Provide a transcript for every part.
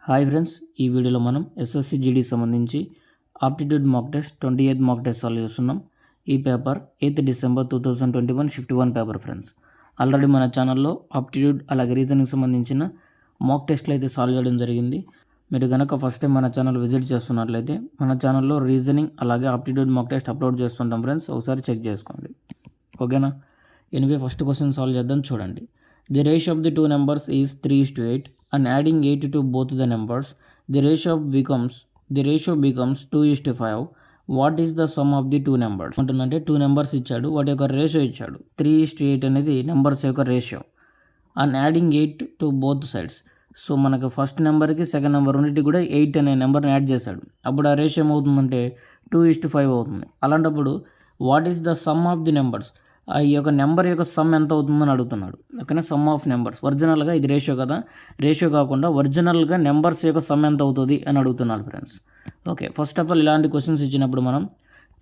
Hi friends, ఈ వీడియోలో మనం ఎస్ఎస్సి జీడీ సంబంధించి aptitude mock test 28th mock test solve చేస్తున్నాం. ఈ paper 8th December 2021 shift 1 paper friends. Already మన ఛానల్లో ఆప్టిట్యూడ్ అలాగే రీజనింగ్ సంబంధించిన మాక్ టెస్ట్లు అయితే సాల్వ్ చేయడం జరిగింది. మీరు కనుక ఫస్ట్ టైం మన ఛానల్ విజిట్ చేస్తున్నట్లయితే మన ఛానల్లో రీజనింగ్ అలాగే ఆప్టిట్యూడ్ మాక్ టెస్ట్ అప్లోడ్ చేస్తుంటాం ఫ్రెండ్స్, ఒకసారి చెక్ చేసుకోండి. ఓకేనా? ఎనివే ఫస్ట్ క్వశ్చన్ సాల్వ్ చేద్దాం. చూడండి. The ratio of the two numbers is 3:8 and adding 8 to both the numbers, the ratio becomes 2:5. What is the sum of the two numbers? అంటే two numbers ఇచ్చాడు, వాటి యొక్క ratio ఇచ్చాడు. 3:8 అనేది numbers యొక్క ratio. And adding 8 to both sides. So మనకు first నెంబర్కి second number రెండింటికి కూడా 8 అనే నెంబర్ని యాడ్ చేశాడు. అప్పుడు ఆ రేషియో ఏమవుతుందంటే 2:5 అవుతుంది. అలాంటప్పుడు what is the sum of the numbers, ఈ యొక్క నెంబర్ యొక్క సమ్ ఎంత అవుతుందని అడుగుతున్నాడు. ఓకేనా? Some of numbers. ఒరిజినల్గా ఇది రేషియో కదా, రేషియో కాకుండా ఒరిజినల్గా నెంబర్స్ యొక్క సమ్ ఎంత అవుతుంది అని అడుగుతున్నాడు friends. Okay, first of all ఇలాంటి క్వశ్చన్స్ ఇచ్చినప్పుడు మనం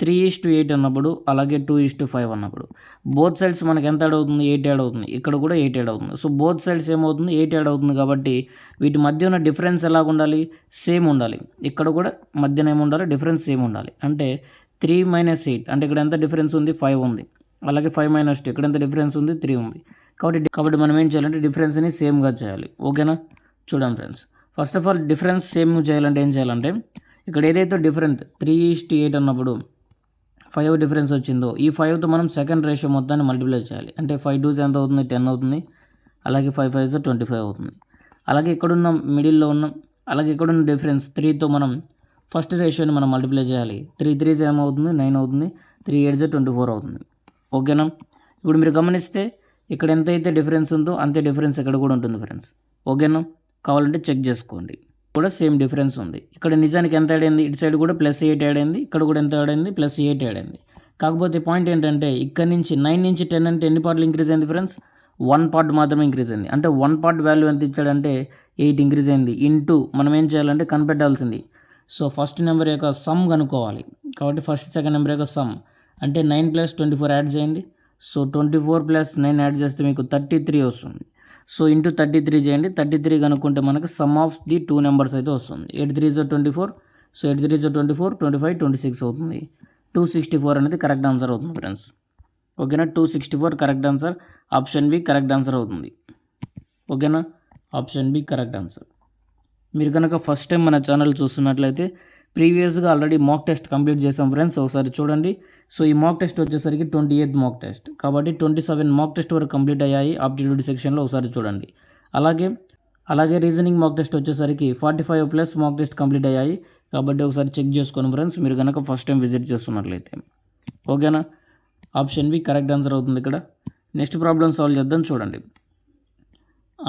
3:8 అన్నప్పుడు అలాగే 2:5 అన్నప్పుడు బోత్ సైడ్స్ మనకి ఎంత యాడ్ అవుతుంది? 8 యాడ్ అవుతుంది. ఇక్కడ కూడా 8 యాడ్ అవుతుంది. సో బోత్ సైడ్స్ ఏమవుతుంది? 8 యాడ్ అవుతుంది. కాబట్టి వీటి మధ్య ఉన్న డిఫరెన్స్ ఎలాగ ఉండాలి? సేమ్ ఉండాలి. ఇక్కడ కూడా మధ్యన ఏముండాలి? డిఫరెన్స్ సేమ్ ఉండాలి. అంటే 3 - 8 అంటే ఇక్కడ ఎంత డిఫరెన్స్ ఉంది? 5 ఉంది. అలాగే 5 - 2 ఇక్కడ ఎంత డిఫరెన్స్ ఉంది? 3 ఉంది. కాబట్టి మనం ఏం చేయాలంటే డిఫరెన్స్ని సేమ్గా చేయాలి. ఓకేనా? చూడండి friends, first of all difference same చేయాలంటే ఏం చేయాలంటే ఇక్కడ ఏదైతే డిఫరెంట్ 3:8 అన్నప్పుడు 5 డిఫరెన్స్ వచ్చిందో ఈ 5తో మనం సెకండ్ రేషియో మొత్తాన్ని మల్టిప్లై చేయాలి. అంటే 5 2s ఎంత అవుతుంది? 10 అవుతుంది. అలాగే 5 5s 25 అవుతుంది. అలాగే ఇక్కడున్న మిడిల్లో ఉన్న అలాగే ఇక్కడున్న డిఫరెన్స్ 3తో మనం ఫస్ట్ రేషియోని మనం మల్టిప్లై చేయాలి. 3 3s ఏమవుతుంది? 9 అవుతుంది. 3 8s 24 అవుతుంది. ఓకేనా? ఇప్పుడు మీరు గమనిస్తే ఇక్కడ ఎంతైతే డిఫరెన్స్ ఉందో అంతే డిఫరెన్స్ ఇక్కడ కూడా ఉంటుంది ఫ్రెండ్స్. ఓకేనా? కావాలంటే చెక్ చేసుకోండి. కూడా సేమ్ డిఫరెన్స్ ఉంది. ఇక్కడ నిజానికి ఎంత యాడ్ అయింది? ఇటు సైడ్ కూడా +8 యాడ్ అయింది. ఇక్కడ కూడా ఎంత యాడ్ అయింది? +8 యాడ్ అయింది. కాకపోతే పాయింట్ ఏంటంటే ఇక్కడ నుంచి 9 నుంచి 10 అంటే ఎన్ని పార్ట్లు ఇంక్రీజ్ అయింది ఫ్రెండ్స్? 1 పార్ట్ మాత్రమే ఇంక్రీజ్ అయింది. అంటే 1 పార్ట్ వాల్యూ ఎంత ఇచ్చాడంటే 8 ఇంక్రీజ్ అయింది. ఇంటూ మనం ఏం చేయాలంటే కనిపెట్టాల్సింది. సో ఫస్ట్ నెంబర్ యొక్క సమ్ కనుక్కోవాలి. కాబట్టి ఫస్ట్ సెకండ్ నెంబర్ యొక్క సమ్ అంటే 9 + 24 యాడ్ చేయండి. సో 24 + 9 యాడ్ చేస్తే మీకు 33 వస్తుంది. సో ఇంటూ 33 చేయండి. 33 కనుక్కుంటే మనకు some of the two numbers అయితే వస్తుంది. 8 3s 24. సో 8 3s 24, 25 26 అవుతుంది. 264 అనేది కరెక్ట్ ఆన్సర్ అవుతుంది ఫ్రెండ్స్. ఓకేనా? 264 correct answer. Option B correct answer అవుతుంది. ఓకేనా? Option B correct answer. మీరు కనుక ఫస్ట్ టైం మన ఛానల్ చూస్తున్నట్లయితే ప్రీవియస్గా ఆల్రెడీ మాక్ టెస్ట్ కంప్లీట్ చేసాం ఫ్రెండ్స్, ఒకసారి చూడండి. సో ఈ మాక్ టెస్ట్ వచ్చేసరికి 28th మాక్ టెస్ట్, కాబట్టి 27 మాక్ టెస్ట్ వరకు కంప్లీట్ అయ్యాయి ఆప్టిట్యూడ్ సెక్షన్లో, ఒకసారి చూడండి. అలాగే రీజనింగ్ మాక్ టెస్ట్ వచ్చేసరికి 45+ మాక్ టెస్ట్ కంప్లీట్ అయ్యాయి. కాబట్టి ఒకసారి చెక్ చేసుకోండి ఫ్రెండ్స్, మీరు కనుక ఫస్ట్ టైం విజిట్ చేస్తున్నట్లయితే. ఓకేనా? ఆప్షన్ బి కరెక్ట్ ఆన్సర్ అవుతుంది ఇక్కడ. నెక్స్ట్ ప్రాబ్లం సాల్వ్ చేద్దాం. చూడండి.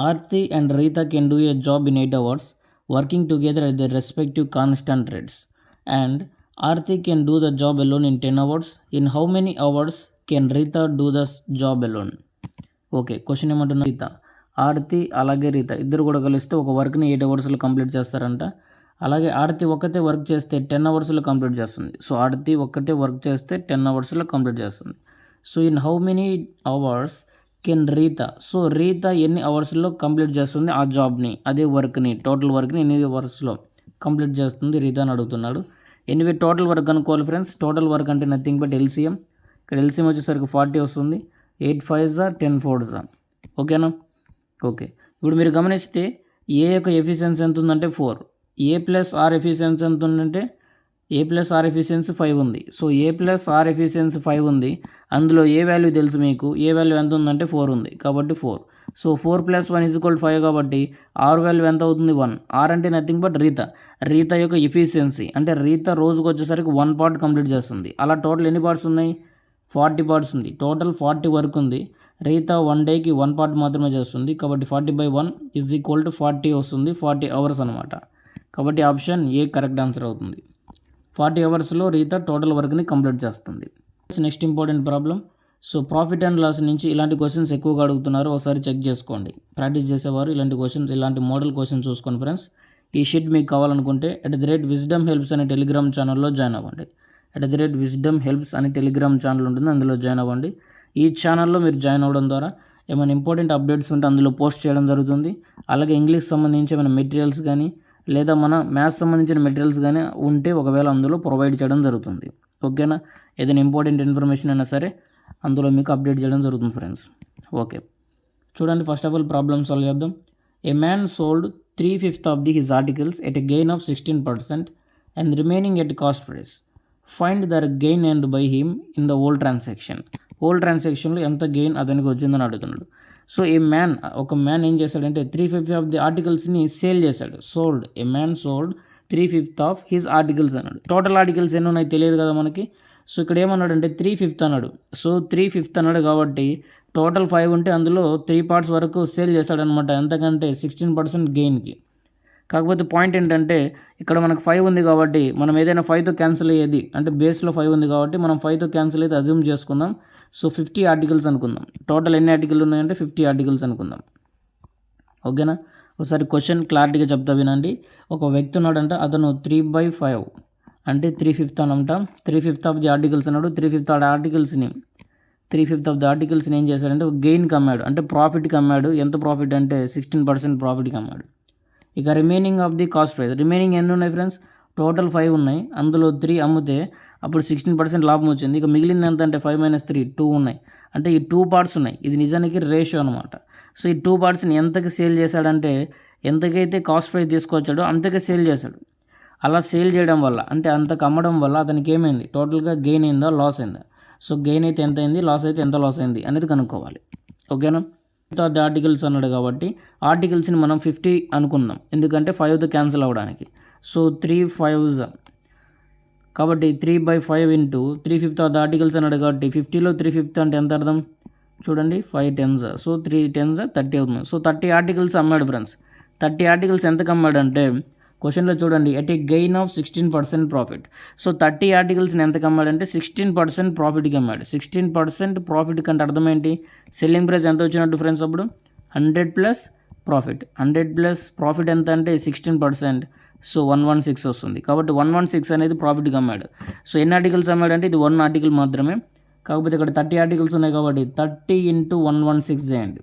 Aarti and Rita can do a job in 8 hours working together at their respective constant rates, and Aarti can do the job alone in 10 hours. In how many hours can Rita do the job alone? Okay, question ఏమంటున్నా? రీతా, ఆర్తి అలాగే రీతా ఇద్దరు కూడా కలిస్తే ఒక వర్క్ని 8 hours complete చేస్తారంట. అలాగే ఆర్తి ఒక్కతే వర్క్ చేస్తే 10 hours కంప్లీట్ చేస్తుంది. సో ఆర్తి ఒక్కతే వర్క్ చేస్తే 10 hours కంప్లీట్ చేస్తుంది. So in how many hours can Rita, so Rita ఎన్ని అవర్స్లో కంప్లీట్ చేస్తుంది ఆ జాబ్ని, అదే వర్క్ని, టోటల్ వర్క్ని ఎన్ని అవర్స్లో కంప్లీట్ చేస్తుంది రీతా అని అడుగుతున్నాడు. ఎనివే టోటల్ వర్క్ అనుకోవాలి ఫ్రెండ్స్. టోటల్ వర్క్ అంటే నథింగ్ బట్ ఎల్సిఎం. ఇక్కడ ఎల్సిఎం వచ్చేసరికి 40 వస్తుంది. 8 5s 10 4s. ఓకేనా? ఓకే, ఇప్పుడు మీరు గమనిస్తే ఏ యొక్క ఎఫిషియన్సీ ఎంత ఉందంటే 4. ఏ ప్లస్ ఆర్ ఎఫిషియన్సీ ఎంత ఉందంటే ఏ ప్లస్ ఆర్ ఎఫిషియన్సీ 5 ఉంది. So A plus R efficiency 5 ఉంది. అందులో ఏ వాల్యూ తెలుసు మీకు? ఏ వాల్యూ ఎంత ఉందంటే 4 ఉంది. కాబట్టి 4. సో 4 + 1 = 5 కాబట్టి ఆర్ వాల్యూ ఎంత అవుతుంది? 1. ఆర్ అంటే నథింగ్ బట్ రీతా యొక్క ఎఫిషియన్సీ. అంటే రీతా రోజుకు వచ్చేసరికి 1 పార్ట్ కంప్లీట్ చేస్తుంది. అలా టోటల్ ఎన్ని పార్ట్స్ ఉన్నాయి? 40 పార్ట్స్ ఉంది. టోటల్ 40 వర్క్ ఉంది. రీతా 1 డేకి 1 పార్ట్ మాత్రమే చేస్తుంది. కాబట్టి 40/1 = 40 వస్తుంది. 40 hours అనమాట. కాబట్టి ఆప్షన్ ఏ కరెక్ట్ ఆన్సర్ అవుతుంది. 40 hours రీతా టోటల్ వర్క్ని కంప్లీట్ చేస్తుంది. Next important problem. So profit and loss నుంచి ఇలాంటి క్వశ్చన్స్ ఎక్కువగా అడుగుతున్నారు, ఒకసారి చెక్ చేసుకోండి. ప్రాక్టీస్ చేసేవారు ఇలాంటి క్వశ్చన్స్, ఇలాంటి మోడల్ క్వశ్చన్స్ చూసుకోండి ఫ్రెండ్స్. ఈ షీట్ మీకు కావాలనుకుంటే @wisdom helps అనే టెలిగ్రామ్ ఛానల్లో జాయిన్ అవ్వండి. @wisdom helps అనే టెలిగ్రామ్ ఛానల్ ఉంటుంది, అందులో జాయిన్ అవ్వండి. ఈ ఛానల్లో మీరు జాయిన్ అవ్వడం ద్వారా ఏమైనా ఇంపార్టెంట్ అప్డేట్స్ ఉంటే అందులో పోస్ట్ చేయడం జరుగుతుంది. అలాగే ఇంగ్లీష్ సంబంధించి ఏమైనా మెటీరియల్స్ కానీ లేదా మన మ్యాథ్స్ సంబంధించిన మెటీరియల్స్ కానీ ఉంటే ఒకవేళ అందులో ప్రొవైడ్ చేయడం జరుగుతుంది. ఓకేనా, ఏదైనా ఇంపార్టెంట్ ఇన్ఫర్మేషన్ అయినా సరే అందులో మీకు అప్డేట్ చేయడం జరుగుతుంది ఫ్రెండ్స్. ఓకే, చూడండి, first of all problem solve చేద్దాం. A man sold 3/5 of his articles at a gain of 16% and remaining at cost price. Find the gain earned by him in the whole transaction. Whole ట్రాన్సాక్షన్లో ఎంత gain అతనికి వచ్చిందని అడుగుతున్నాడు. So ఒక man ఏం చేశాడంటే 3/5 of the ఆర్టికల్స్ని sale చేశాడు. Sold, A man sold 3/5 of his articles అన్నాడు. టోటల్ ఆర్టికల్స్ ఎన్ని ఉన్నాయి తెలియదు కదా మనకి. సో ఇక్కడ ఏమన్నాడంటే 3/5 అన్నాడు. సో 3/5 అన్నాడు కాబట్టి టోటల్ 5 ఉంటే అందులో 3 parts వరకు సేల్ చేశాడనమాట. ఎంతకంటే 16% గెయిన్కి. కాకపోతే పాయింట్ ఏంటంటే ఇక్కడ మనకు 5 ఉంది కాబట్టి మనం ఏదైనా 5తో క్యాన్సిల్ అయ్యేది, అంటే బేస్లో 5 ఉంది కాబట్టి మనం 5తో క్యాన్సిల్ అయితే అజ్యూమ్ చేసుకుందాం. సో 50 ఆర్టికల్స్ అనుకుందాం. టోటల్ ఎన్ని ఆర్టికల్ ఉన్నాయంటే 50 ఆర్టికల్స్ అనుకుందాం. ఓకేనా, ఒకసారి క్వశ్చన్ క్లారిటీగా చెప్తా వినండి. ఒక వ్యక్తి ఉన్నాడంట, అతను 3/5 అంటే 3/5 అనంట. 3/5 ఆఫ్ ది ఆర్టికల్స్ అన్నాడు. 3/5 ఆఫ్ ది ఆర్టికల్స్ని ఏం చేశాడంటే ఒక గెయిన్కి అమ్మాడు, అంటే ప్రాఫిట్కి అమ్మాడు. ఎంత ప్రాఫిట్ అంటే 16% ప్రాఫిట్కి అమ్మాడు. ఇక remaining of the cost price, remaining ఎన్ని ఉన్నాయి ఫ్రెండ్స్? టోటల్ 5 ఉన్నాయి, అందులో 3 అమ్మితే అప్పుడు 16% లాభం వచ్చింది. ఇక మిగిలింది ఎంత అంటే 5 - 3 2 ఉన్నాయి, అంటే ఈ 2 parts ఉన్నాయి. ఇది నిజానికి రేషియో అనమాట. సో ఈ 2 partsని ఎంతకి సేల్ చేశాడంటే ఎంతకైతే కాస్ట్ ప్రైస్ తీసుకొచ్చాడో అంతకే సేల్ చేశాడు. అలా సేల్ చేయడం వల్ల, అంటే అంతకు అమ్మడం వల్ల అతనికి ఏమైంది, టోటల్గా గెయిన్ అయిందా లాస్ అయిందా? సో గెయిన్ అయితే ఎంత అయింది, లాస్ అయితే ఎంత లాస్ అయింది అనేది కనుక్కోవాలి. ఓకేనా, ది ఆర్టికల్స్ అన్నాడు కాబట్టి ఆర్టికల్స్ని మనం 50 అనుకుందాం, ఎందుకంటే 5తో క్యాన్సిల్ అవ్వడానికి. సో 3 5s కాబట్టి 3/5 ఇంటూ 3/5 ఆఫ్ ది ఆర్టికల్స్ అన్నాడు కాబట్టి 50లో 3/5 అంటే ఎంత అర్థం చూడండి, 5 10s. సో 3 10s 30 అవుతుంది. సో 30 ఆర్టికల్స్ అమ్మాడు ఫ్రెండ్స్. 30 ఆర్టికల్స్ ఎంతకు అమ్మాడంటే క్వశ్చన్లో చూడండి, at a gain of 16% profit. So 30 ఆర్టికల్స్ని ఎంతకు అమ్మాడంటే 16% ప్రాఫిట్కి అమ్మాడు. 16% ప్రాఫిట్ కంటే అర్థం ఏంటి, సెల్లింగ్ ప్రైస్ ఎంత వచ్చినట్టు ఫ్రెండ్స్? అప్పుడు 100 ప్లస్ ప్రాఫిట్. 100 ప్లస్ ప్రాఫిట్ ఎంత అంటే 16%. సో 116 వస్తుంది. కాబట్టి 116 అనేది ప్రాఫిట్కి అమ్మాడు. సో ఎన్ని ఆర్టికల్స్ అమ్మాడంటే ఇది 1 ఆర్టికల్ మాత్రమే. కాకపోతే ఇక్కడ 30 ఆర్టికల్స్ ఉన్నాయి కాబట్టి 30 × 116 చేయండి.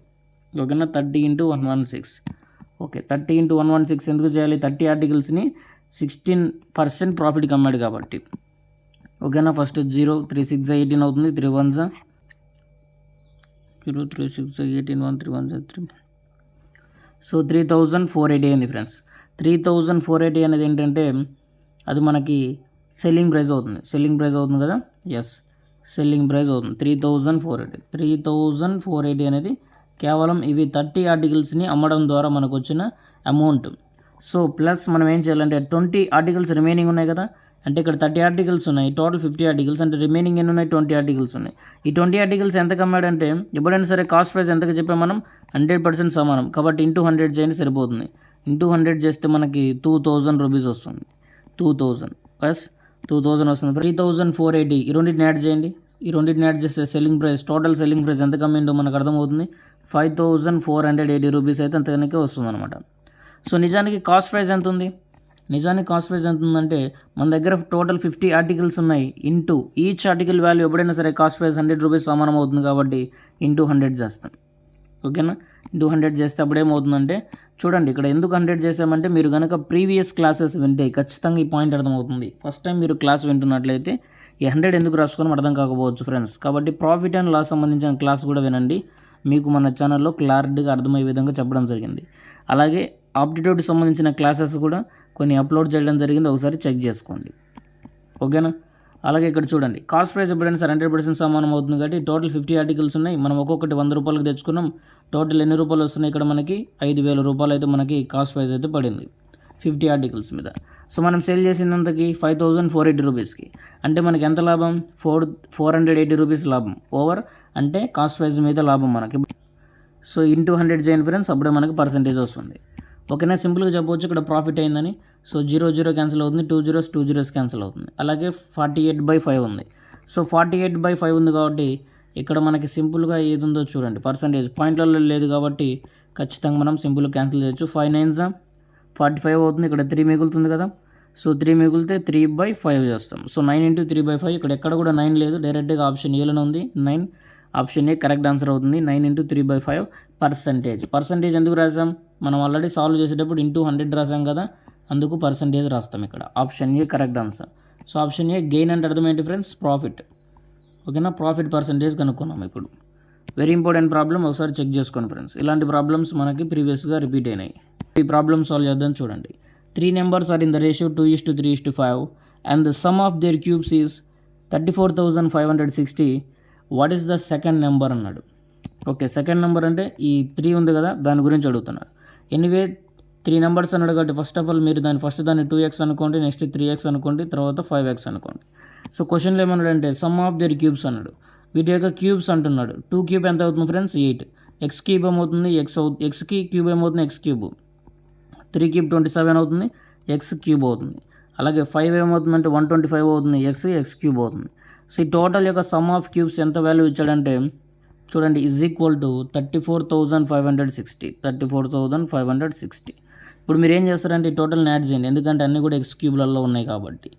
ఓకేనా, 30 × 116. ఓకే, 30 × 116 ఎందుకు చేయాలి? 30 ఆర్టికల్స్ని 16% ప్రాఫిట్కి అమ్మాడు కాబట్టి. ఓకేనా, ఫస్ట్ 0 3 6 18 అవుతుంది. 3 1s 0 3 6 18 1 3 1s 3. సో 3480 అయింది ఫ్రెండ్స్. 3480 అనేది ఏంటంటే అది మనకి సెల్లింగ్ ప్రైస్ అవుతుంది. సెల్లింగ్ ప్రైస్ అవుతుంది కదా, ఎస్, సెల్లింగ్ ప్రైస్ అవుతుంది 3480. 3480 అనేది కేవలం ఇవి 30 ఆర్టికల్స్ని అమ్మడం ద్వారా మనకు వచ్చిన అమౌంట్. సో ప్లస్ మనం ఏం చేయాలంటే 20 ఆర్టికల్స్ రిమైనింగ్ ఉన్నాయి కదా, అంటే ఇక్కడ 30 ఆర్టికల్స్ ఉన్నాయి, టోటల్ 50 ఆర్టికల్స్, అంటే రిమైనింగ్ ఎన్ని ఉన్నాయి? 20 ఆర్టికల్స్ ఉన్నాయి. ఈ 20 ఆర్టికల్స్ ఎంతకు అమ్మాడంటే ఎప్పుడైనా సరే కాస్ట్ ప్రైస్ ఎంతకు చెప్పాం మనం, 100% సమానం కాబట్టి ఇంటూ 100 చేయండి సరిపోతుంది. ఇంటూ 100 చేస్తే మనకి 2000 రూపీస్ వస్తుంది. 2000 ప్లస్ 2000 వస్తుంది. 3480 ఈ రెండింటిని యాడ్ చేయండి. ఈ రెండింటిని యాడ్ చేస్తే selling price, total selling price ఎంత కమ్మిందో మనకు అర్థమవుతుంది. 5480 రూపీస్ అయితే అంతకనికే వస్తుంది అనమాట. సో నిజానికి కాస్ట్ ప్రైస్ ఎంత ఉంది? నిజానికి కాస్ట్ ప్రైస్ ఎంత ఉందంటే మన దగ్గర టోటల్ 50 ఆర్టికల్స్ ఉన్నాయి. ఇంటూ ఈచ్ ఆర్టికల్ వాల్యూ ఎప్పుడైనా సరే కాస్ట్ ప్రైస్ 100 రూపీస్ సమానం అవుతుంది కాబట్టి ఇంటూ 100 చేస్తాం. ఓకేనా, ఇంటూ 100 చేస్తే అప్పుడు ఏమవుతుందంటే చూడండి, ఇక్కడ ఎందుకు 100 చేసామంటే మీరు కనుక ప్రీవియస్ క్లాసెస్ వింటే ఖచ్చితంగా ఈ పాయింట్ అర్థమవుతుంది. ఫస్ట్ టైం మీరు క్లాస్ వింటున్నట్లయితే ఈ 100 ఎందుకు రాసుకోవడం అర్థం కాకపోవచ్చు ఫ్రెండ్స్. కాబట్టి ప్రాఫిట్ అండ్ లాస్ సంబంధించిన క్లాస్ కూడా వినండి, మీకు మన ఛానల్లో క్లారిటీగా అర్థమయ్యే విధంగా చెప్పడం జరిగింది. అలాగే ఆప్టిట్యూడ్ సంబంధించిన క్లాసెస్ కూడా కొన్ని అప్లోడ్ చేయడం జరిగింది, ఒకసారి చెక్ చేసుకోండి. ఓకేనా, అలాగే ఇక్కడ చూడండి, కాస్ట్ ప్రైస్ ఎప్పుడైనా సరే 100% సమానం అవుతుంది కాబట్టి టోటల్ 50 ఆర్టికల్స్ ఉన్నాయి. మనం ఒక్కొక్కటి 100 రూపాయలకు తెచ్చుకున్నాం. టోటల్ ఎన్ని రూపాయలు వస్తున్నాయి? ఇక్కడ మనకి 5000 రూపాయలు అయితే మనకి కాస్ట్ ప్రైస్ అయితే పడింది 50 ఆర్టికల్స్ మీద. సో మనం సేల్ చేసినంతకి 5480 రూపీస్కి, అంటే మనకి ఎంత లాభం? 480 రూపీస్ లాభం ఓవర్, అంటే కాస్ట్ ప్రైస్ మీద లాభం మనకి. సో ఇంటూ 100 చేయండి ఫ్రెండ్స్, అప్పుడే మనకి పర్సంటేజ్ వస్తుంది. ఓకేనా, సింపుల్గా చెప్పవచ్చు ఇక్కడ ప్రాఫిట్ అయిందని. సో 0 0 క్యాన్సిల్ అవుతుంది, 2 zeros 2 zeros క్యాన్సిల్ అవుతుంది. అలాగే 48/5 ఉంది. సో 48/5 ఉంది కాబట్టి ఇక్కడ మనకి సింపుల్గా ఏది ఉందో చూడండి, పర్సంటేజ్ పాయింట్లలో లేదు కాబట్టి ఖచ్చితంగా మనం సింపుల్గా క్యాన్సిల్ చేయొచ్చు. 5 9s 45 అవుతుంది. ఇక్కడ 3 మిగులుతుంది కదా, సో 3 మిగిలితే 3/5 చేస్తాం. సో 9 × 3/5, ఇక్కడ ఎక్కడ కూడా 9 లేదు, డైరెక్ట్గా ఆప్షన్ ఏలోనే ఉంది 9. ఆప్షన్ ఏ కరెక్ట్ ఆన్సర్ అవుతుంది. 9 × 3/5 పర్సంటేజ్. పర్సంటేజ్ ఎందుకు రాసాం? మనం ఆల్రెడీ సాల్వ్ చేసేటప్పుడు ఇంటూ 100 రాసాం కదా, అందుకు పర్సంటేజ్ రాస్తాం ఇక్కడ. Option A correct answer. So option A gain అంటే అర్థం ఏంటి ఫ్రెండ్స్? ప్రాఫిట్. ఓకేనా, ప్రాఫిట్ పర్సంటేజ్ కనుక్కున్నాం ఇప్పుడు. వెరీ ఇంపార్టెంట్ ప్రాబ్లం, ఒకసారి చెక్ చేసుకోండి ఫ్రెండ్స్. ఇలాంటి ప్రాబ్లమ్స్ మనకి ప్రీవియస్గా రిపీట్ అయినాయి. ఈ ప్రాబ్లమ్ సాల్వ్ చేద్దాం చూడండి. 3 numbers are in the ratio 2:3:5 and the sum of their cubes is 34,560. What is the second number అన్నాడు. ఓకే, సెకండ్ నెంబర్ అంటే ఈ 3 ఉంది కదా, దాని గురించి అడుగుతున్నాడు. ఎనీవే 3 numbers అన్నాడు కాబట్టి ఫస్ట్ ఆఫ్ ఆల్ మీరు దాన్ని 2x అనుకోండి, నెక్స్ట్ 3x అనుకోండి, తర్వాత 5x అనుకోండి. సో క్వశ్చన్లో ఏమన్నాడంటే సమ్ ఆఫ్ దేర్ క్యూబ్స్ అన్నాడు. వీటి యొక్క క్యూబ్స్ అంటున్నాడు. 2 క్యూబ్ ఎంత అవుతుంది ఫ్రెండ్స్? 8. ఎక్స్ క్యూబ్ ఏమవుతుంది? ఎక్స్కి క్యూబ్ ఏమవుతుంది? X cube. 3 క్యూబ్ 27 అవుతుంది, ఎక్స్ క్యూబ్ అవుతుంది. అలాగే 5 ఏమవుతుందంటే 125 అవుతుంది, ఎక్స్ క్యూబ్ అవుతుంది. సో ఈ టోటల్ యొక్క సమ్ ఆఫ్ క్యూబ్స్ ఎంత వాల్యూ ఇచ్చాడంటే చూడండి, ఈజ్ ఈక్వల్ టు 34,560. 34,560. ఇప్పుడు మీరు ఏం చేస్తారంటే ఈ టోటల్ని యాడ్ చేయండి, ఎందుకంటే అన్నీ కూడా ఎక్స్ క్యూబ్లలో ఉన్నాయి కాబట్టి.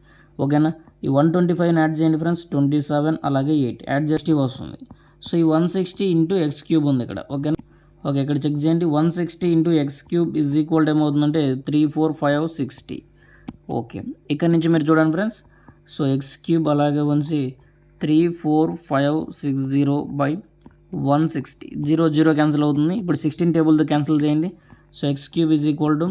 ఓకేనా, ఈ 125 యాడ్ చేయండి ఫ్రెండ్స్, 27 అలాగే 8 యాడ్ చేస్తే వస్తుంది. సో ఈ 160 ఇంటూ ఎక్స్ క్యూబ్ ఉంది ఇక్కడ. ఓకేనా, ఓకే ఇక్కడ చెక్ చేయండి. 160 into X cube is equal ఏమవుతుందంటే 34560. ఓకే, ఇక్కడ నుంచి మీరు చూడండి ఫ్రెండ్స్. సో ఎక్స్ క్యూబ్ అలాగే ఉంచి 34560 బై 160. 0 0 క్యాన్సిల్ అవుతుంది. ఇప్పుడు 16 టేబుల్తో క్యాన్సిల్ చేయండి. So X cube is equal to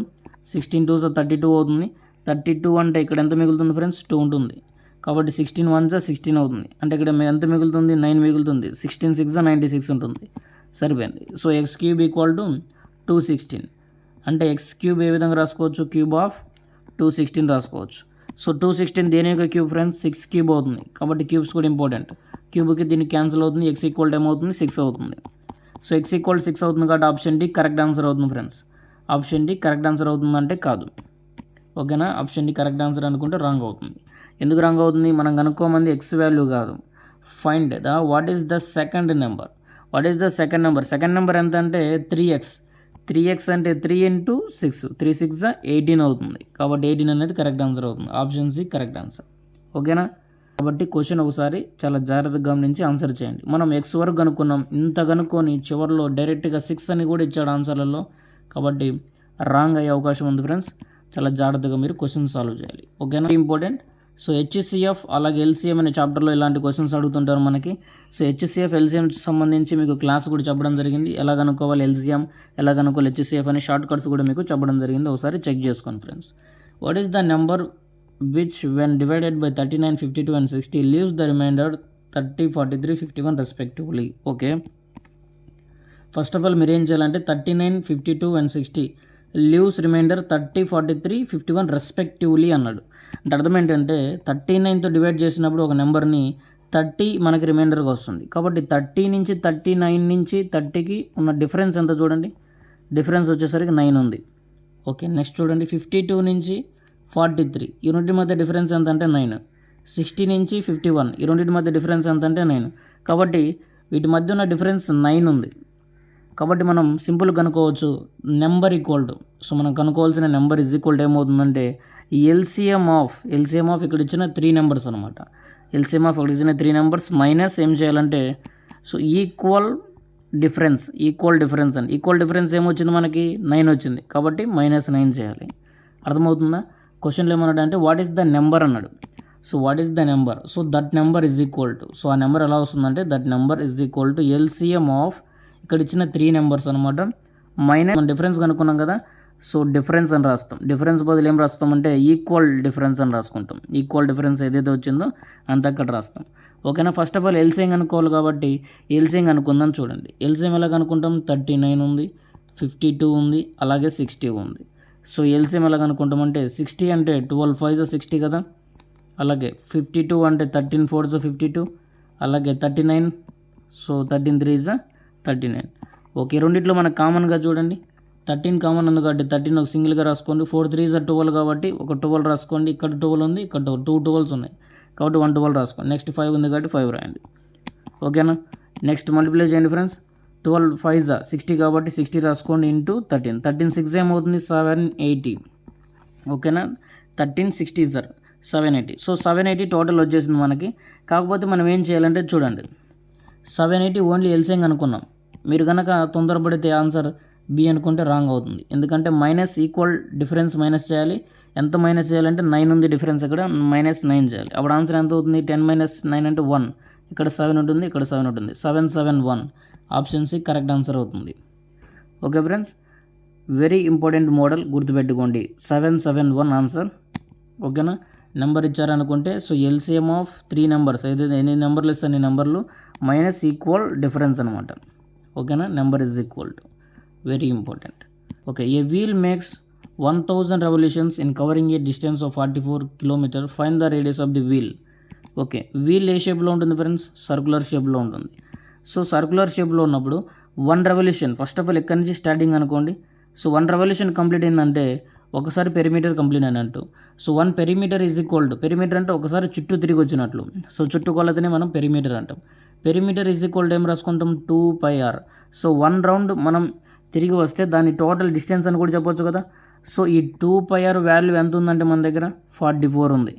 16 2 32 అవుతుంది. 32 అంటే ఇక్కడ ఎంత మిగులుతుంది ఫ్రెండ్స్? 2 ఉంటుంది. కాబట్టి 16 1 16 అవుతుంది. అంటే ఇక్కడ ఎంత మిగులుతుంది? 9 మిగులుతుంది. 16 6 96 ఉంటుంది. సరిపోయింది. So X cube equal to 216. అంటే ఎక్స్ క్యూబ్ ఏ విధంగా రాసుకోవచ్చు? క్యూబ్ ఆఫ్ 216 రాసుకోవచ్చు. సో 216 దేని యొక్క క్యూబ్ ఫ్రెండ్స్? 6 క్యూబ్ అవుతుంది. కాబట్టి క్యూబ్స్ కూడా ఇంపార్టెంట్. క్యూబ్కి దీనికి క్యాన్సిల్ అవుతుంది. ఎక్స్ ఈక్వల్ ఏమవుతుంది? 6 అవుతుంది. సో ఎక్స్ ఈక్వల్ 6 అవుతుంది కాబట్టి ఆప్షన్ డి కరెక్ట్ ఆన్సర్ అవుతుంది friends. Option D correct answer అవుతుందంటే కాదు. ఓకేనా, ఆప్షన్ డి కరెక్ట్ ఆన్సర్ అనుకుంటే రాంగ్ అవుతుంది. ఎందుకు రాంగ్ అవుతుంది? మనం కనుక్కోమంది ఎక్స్ వాల్యూ కాదు. Find the what is the second number. What is the second number? Second number ఎంత అంటే 3x. 3x అంటే 3 ఇంటూ 6, 3 6 18 అవుతుంది. కాబట్టి 18 అనేది కరెక్ట్ ఆన్సర్ అవుతుంది. Option C correct answer. ఓకేనా, కాబట్టి క్వశ్చన్ ఒకసారి చాలా జాగ్రత్తగా గమనించి ఆన్సర్ చేయండి. మనం ఎక్స్ వరకు కనుక్కున్నాం, ఇంత కనుక్కొని చివరిలో డైరెక్ట్గా 6 అని కూడా ఇచ్చాడు ఆన్సర్లలో. కాబట్టి రాంగ్ అయ్యే అవకాశం ఉంది ఫ్రెండ్స్. చాలా జాగ్రత్తగా మీరు క్వశ్చన్ సాల్వ్ చేయాలి. ఓకేనా, ఇంపార్టెంట్. సో హెచ్సిఎఫ్ అలాగే ఎల్సిఎం అనే చాప్టర్లో ఇలాంటి క్వశ్చన్స్ అడుగుతుంటారు మనకి. సో హెచ్సిఎఫ్ ఎల్సిఎం సంబంధించి మీకు క్లాస్ కూడా చెప్పడం జరిగింది. ఎలా కనుక్కోవాలి ఎల్సిఎం, ఎలా కనుక్కోవాలి హెచ్సిఎఫ్ అనే షార్ట్ కట్స్ కూడా మీకు చెప్పడం జరిగింది. ఒకసారి చెక్ చేసుకోండి friends. What is the number which when divided by 39, 52 and 60 leaves the remainder 30, 43, 51 respectively. Okay, first of all మీరు ఏం చేయాలంటే 39, 52 and 60 లీవ్స్ రిమైండర్ 30, 43, 51 రెస్పెక్టివ్లీ అన్నాడు. అంటే అర్థం ఏంటంటే 39తో డివైడ్ చేసినప్పుడు ఒక నెంబర్ని 30 మనకి రిమైండర్గా వస్తుంది. కాబట్టి 30 నుంచి 39 నుంచి 30కి ఉన్న డిఫరెన్స్ ఎంత చూడండి. డిఫరెన్స్ వచ్చేసరికి 9 ఉంది. ఓకే, నెక్స్ట్ చూడండి 52 నుంచి 43 ఈ రెండింటి మధ్య డిఫరెన్స్ ఎంత అంటే 9. 60 నుంచి 51 ఈ రెండింటి మధ్య డిఫరెన్స్ ఎంత అంటే 9. కాబట్టి వీటి మధ్య ఉన్న డిఫరెన్స్ 9 ఉంది. కాబట్టి మనం సింపుల్ కనుక్కోవచ్చు నెంబర్ ఈక్వల్ టు. సో మనం కనుక్కోవాల్సిన నెంబర్ ఈజ్ ఈక్వల్ టు ఏమవుతుందంటే ఎల్సిఎం ఆఫ్ ఇక్కడ ఇచ్చిన 3 నెంబర్స్ అనమాట. ఎల్సిఎం ఆఫ్ ఇక్కడ ఇచ్చిన 3 నెంబర్స్ మైనస్ ఏం చేయాలంటే సో ఈక్వల్ డిఫరెన్స్ అని. ఈక్వల్ డిఫరెన్స్ ఏమొచ్చింది మనకి? 9 వచ్చింది. కాబట్టి -9 చేయాలి. అర్థమవుతుందా? క్వశ్చన్లో ఏమన్నాడు అంటే వాట్ ఈస్ ద నెంబర్ అన్నాడు. So what is the number? So that number is equal to. So ఆ నెంబర్ ఎలా వస్తుందంటే that number is equal to LCM of ఇక్కడ ఇచ్చిన 3 నెంబర్స్ అనమాట మైనస్ డిఫరెన్స్ కనుక్కున్నాం కదా. సో డిఫరెన్స్ అని రాస్తాం. డిఫరెన్స్ బదులు ఏం రాస్తామంటే ఈక్వల్ డిఫరెన్స్ అని రాసుకుంటాం. ఈక్వల్ డిఫరెన్స్ ఏదైతే వచ్చిందో అంత అక్కడ రాస్తాం. ఓకేనా, ఫస్ట్ ఆఫ్ ఆల్ ఎల్సిఎం కనుక్కోవాలి కాబట్టి ఎల్సిఎం కనుక్కుందాం. చూడండి ఎల్సిఎం ఎలా కనుక్కుంటాం? 39 ఉంది, 52 ఉంది, అలాగే 60 ఉంది. సో ఎల్సిఎం ఎలా కనుక్కుంటామంటే 60 అంటే 12 5 60 కదా. అలాగే 52 అంటే 13 4 52. అలాగే 39, సో 13 3 39. ఓకే, రెండిట్లో మనకు కామన్గా చూడండి 13 కామన్ ఉంది కాబట్టి 13 ఒక సింగిల్గా రాసుకోండి. 4 3 12 కాబట్టి ఒక 12 రాసుకోండి. ఇక్కడ 12 ఉంది, ఇక్కడ 2 12s ఉన్నాయి కాబట్టి 1 12 రాసుకోండి. నెక్స్ట్ 5 ఉంది కాబట్టి 5 రాయండి. ఓకేనా, నెక్స్ట్ మల్టిప్లై చేయండి ఫ్రెండ్స్. 12 5 60 కాబట్టి 60 రాసుకోండి ఇంటూ 13. 13 6 ఏమవుతుంది? 780. ఓకేనా, 13 60 780. సో 780 టోటల్ వచ్చేసింది మనకి. కాకపోతే మనం ఏం చేయాలంటే చూడండి 780 ఓన్లీ ఎల్సిఎం అనుకున్నాం. మీరు కనుక తొందరపడితే ఆన్సర్ బి అనుకుంటే రాంగ్ అవుతుంది. ఎందుకంటే మైనస్ ఈక్వల్ డిఫరెన్స్ మైనస్ చేయాలి, ఎంత మైనస్ చేయాలంటే 9 ఉంది డిఫరెన్స్, ఇక్కడ -9 చేయాలి. అప్పుడు ఆన్సర్ ఎంత అవుతుంది? 10 - 9 అంటే 1. ఇక్కడ 7 ఉంటుంది, ఇక్కడ 7 ఉంటుంది. 771 ఆప్షన్ సి కరెక్ట్ ఆన్సర్ అవుతుంది. Okay friends, very important model గుర్తుపెట్టుకోండి. 771 ఆన్సర్. ఓకేనా? నెంబర్ ఇచ్చారనుకుంటే సో ఎల్సిఎం ఆఫ్ 3 నెంబర్స్, ఏదైతే ఎన్ని నెంబర్లు ఇస్తే అన్ని నెంబర్లు మైనస్ ఈక్వల్ డిఫరెన్స్ అనమాట. ఓకేనా? Number is equal to, very important. Okay, a wheel makes 1000 revolutions in covering a distance of 44 kilometre. Find the radius of the wheel. Okay, wheel ఏ షేప్లో ఉంటుంది ఫ్రెండ్స్? సర్కులర్ షేప్లో ఉంటుంది. సో సర్కులర్ షేప్లో ఉన్నప్పుడు 1 revolution, first of all ఎక్కడి నుంచి starting అనుకోండి. సో 1 రెవల్యూషన్ కంప్లీట్ అయిందంటే ఒకసారి పెరిమీటర్ కంప్లీట్ అయినట్టు. So 1 perimeter is equal to, perimeter అంటే ఒకసారి చుట్టూ తిరిగి వచ్చినట్లు. సో చుట్టూ కొలతనే మనం పెరిమీటర్ అంటాం. పెరిమీటర్ ఈజ్ ఈక్వల్ టు ఏం రాసుకుంటాం? 2πr. సో 1 రౌండ్ మనం తిరిగి వస్తే దాని టోటల్ డిస్టెన్స్ అని కూడా చెప్పొచ్చు కదా. సో ఈ 2πr వాల్యూ ఎంత ఉందంటే మన దగ్గర 44 ఉంది.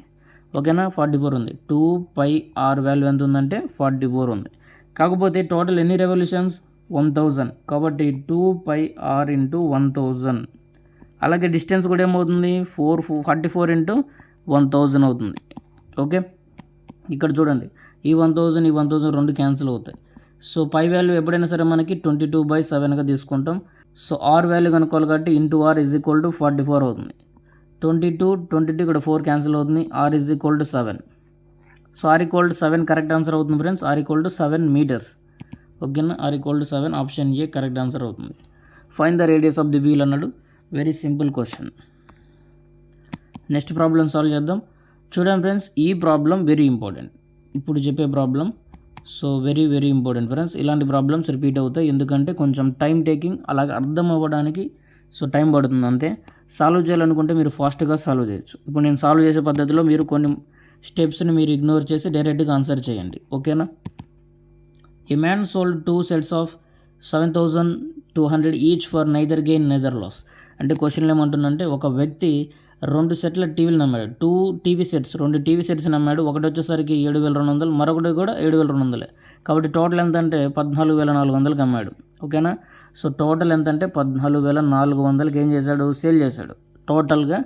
ఓకేనా? 44 ఉంది. 2πr వాల్యూ ఎంత ఉందంటే 44 ఉంది. కాకపోతే టోటల్ ఎన్ని రెవల్యూషన్స్? 1000. కాబట్టి 2πr × 1000. అలాగే డిస్టెన్స్ కూడా ఏమవుతుంది? 44 × 1000 అవుతుంది. ఓకే, ఇక్కడ చూడండి, ఈ 1000 ఈ 1000 రెండు క్యాన్సిల్ అవుతాయి. సో పై వాల్యూ ఎప్పుడైనా సరే మనకి 22/7గా తీసుకుంటాం. సో ఆర్ వాల్యూ కనుక్కోవాలి కాబట్టి r ఈజ్ ఈక్వల్ టు 44 అవుతుంది. 22 ఇక్కడ 4 క్యాన్సిల్ అవుతుంది. r is equal to 7. So r equal to 7 correct answer అవుతుంది friends. r equal to 7 metres. ఓకేనా? r equal to 7 option A correct answer అవుతుంది. Find the radius of the wheel అన్నాడు. Very simple question. Next problem solve చేద్దాం. చూడండి friends, ఈ problem very important. ఇప్పుడు చెప్పే problem so very very important friends. ఇలాంటి problems repeat అవుతాయి, ఎందుకంటే కొంచెం టైం టేకింగ్, అలాగే అర్థం అవ్వడానికి సో టైం పడుతుంది అంతే. సాల్వ్ చేయాలనుకుంటే మీరు ఫాస్ట్గా సాల్వ్ చేయొచ్చు. ఇప్పుడు నేను సాల్వ్ చేసే పద్ధతిలో మీరు కొన్ని స్టెప్స్ని మీరు ఇగ్నోర్ చేసి డైరెక్ట్గా ఆన్సర్ చేయండి. ఓకేనా? A man sold 2 sets of 7200 each for neither gain neither loss. అంటే క్వశ్చన్లు ఏమంటుందంటే, ఒక వ్యక్తి 2 సెట్ల టీవీలు నమ్మాడు. 2 టీవీ సెట్స్, 2 టీవీ సెట్స్ నమ్మాడు. ఒకటి వచ్చేసరికి 7200, మరొకటి కూడా 7200. కాబట్టి టోటల్ ఎంత అంటే 14400కి అమ్మాడు. ఓకేనా? సో టోటల్ ఎంత అంటే 14400కి ఏం చేశాడు? సేల్ చేశాడు. టోటల్గా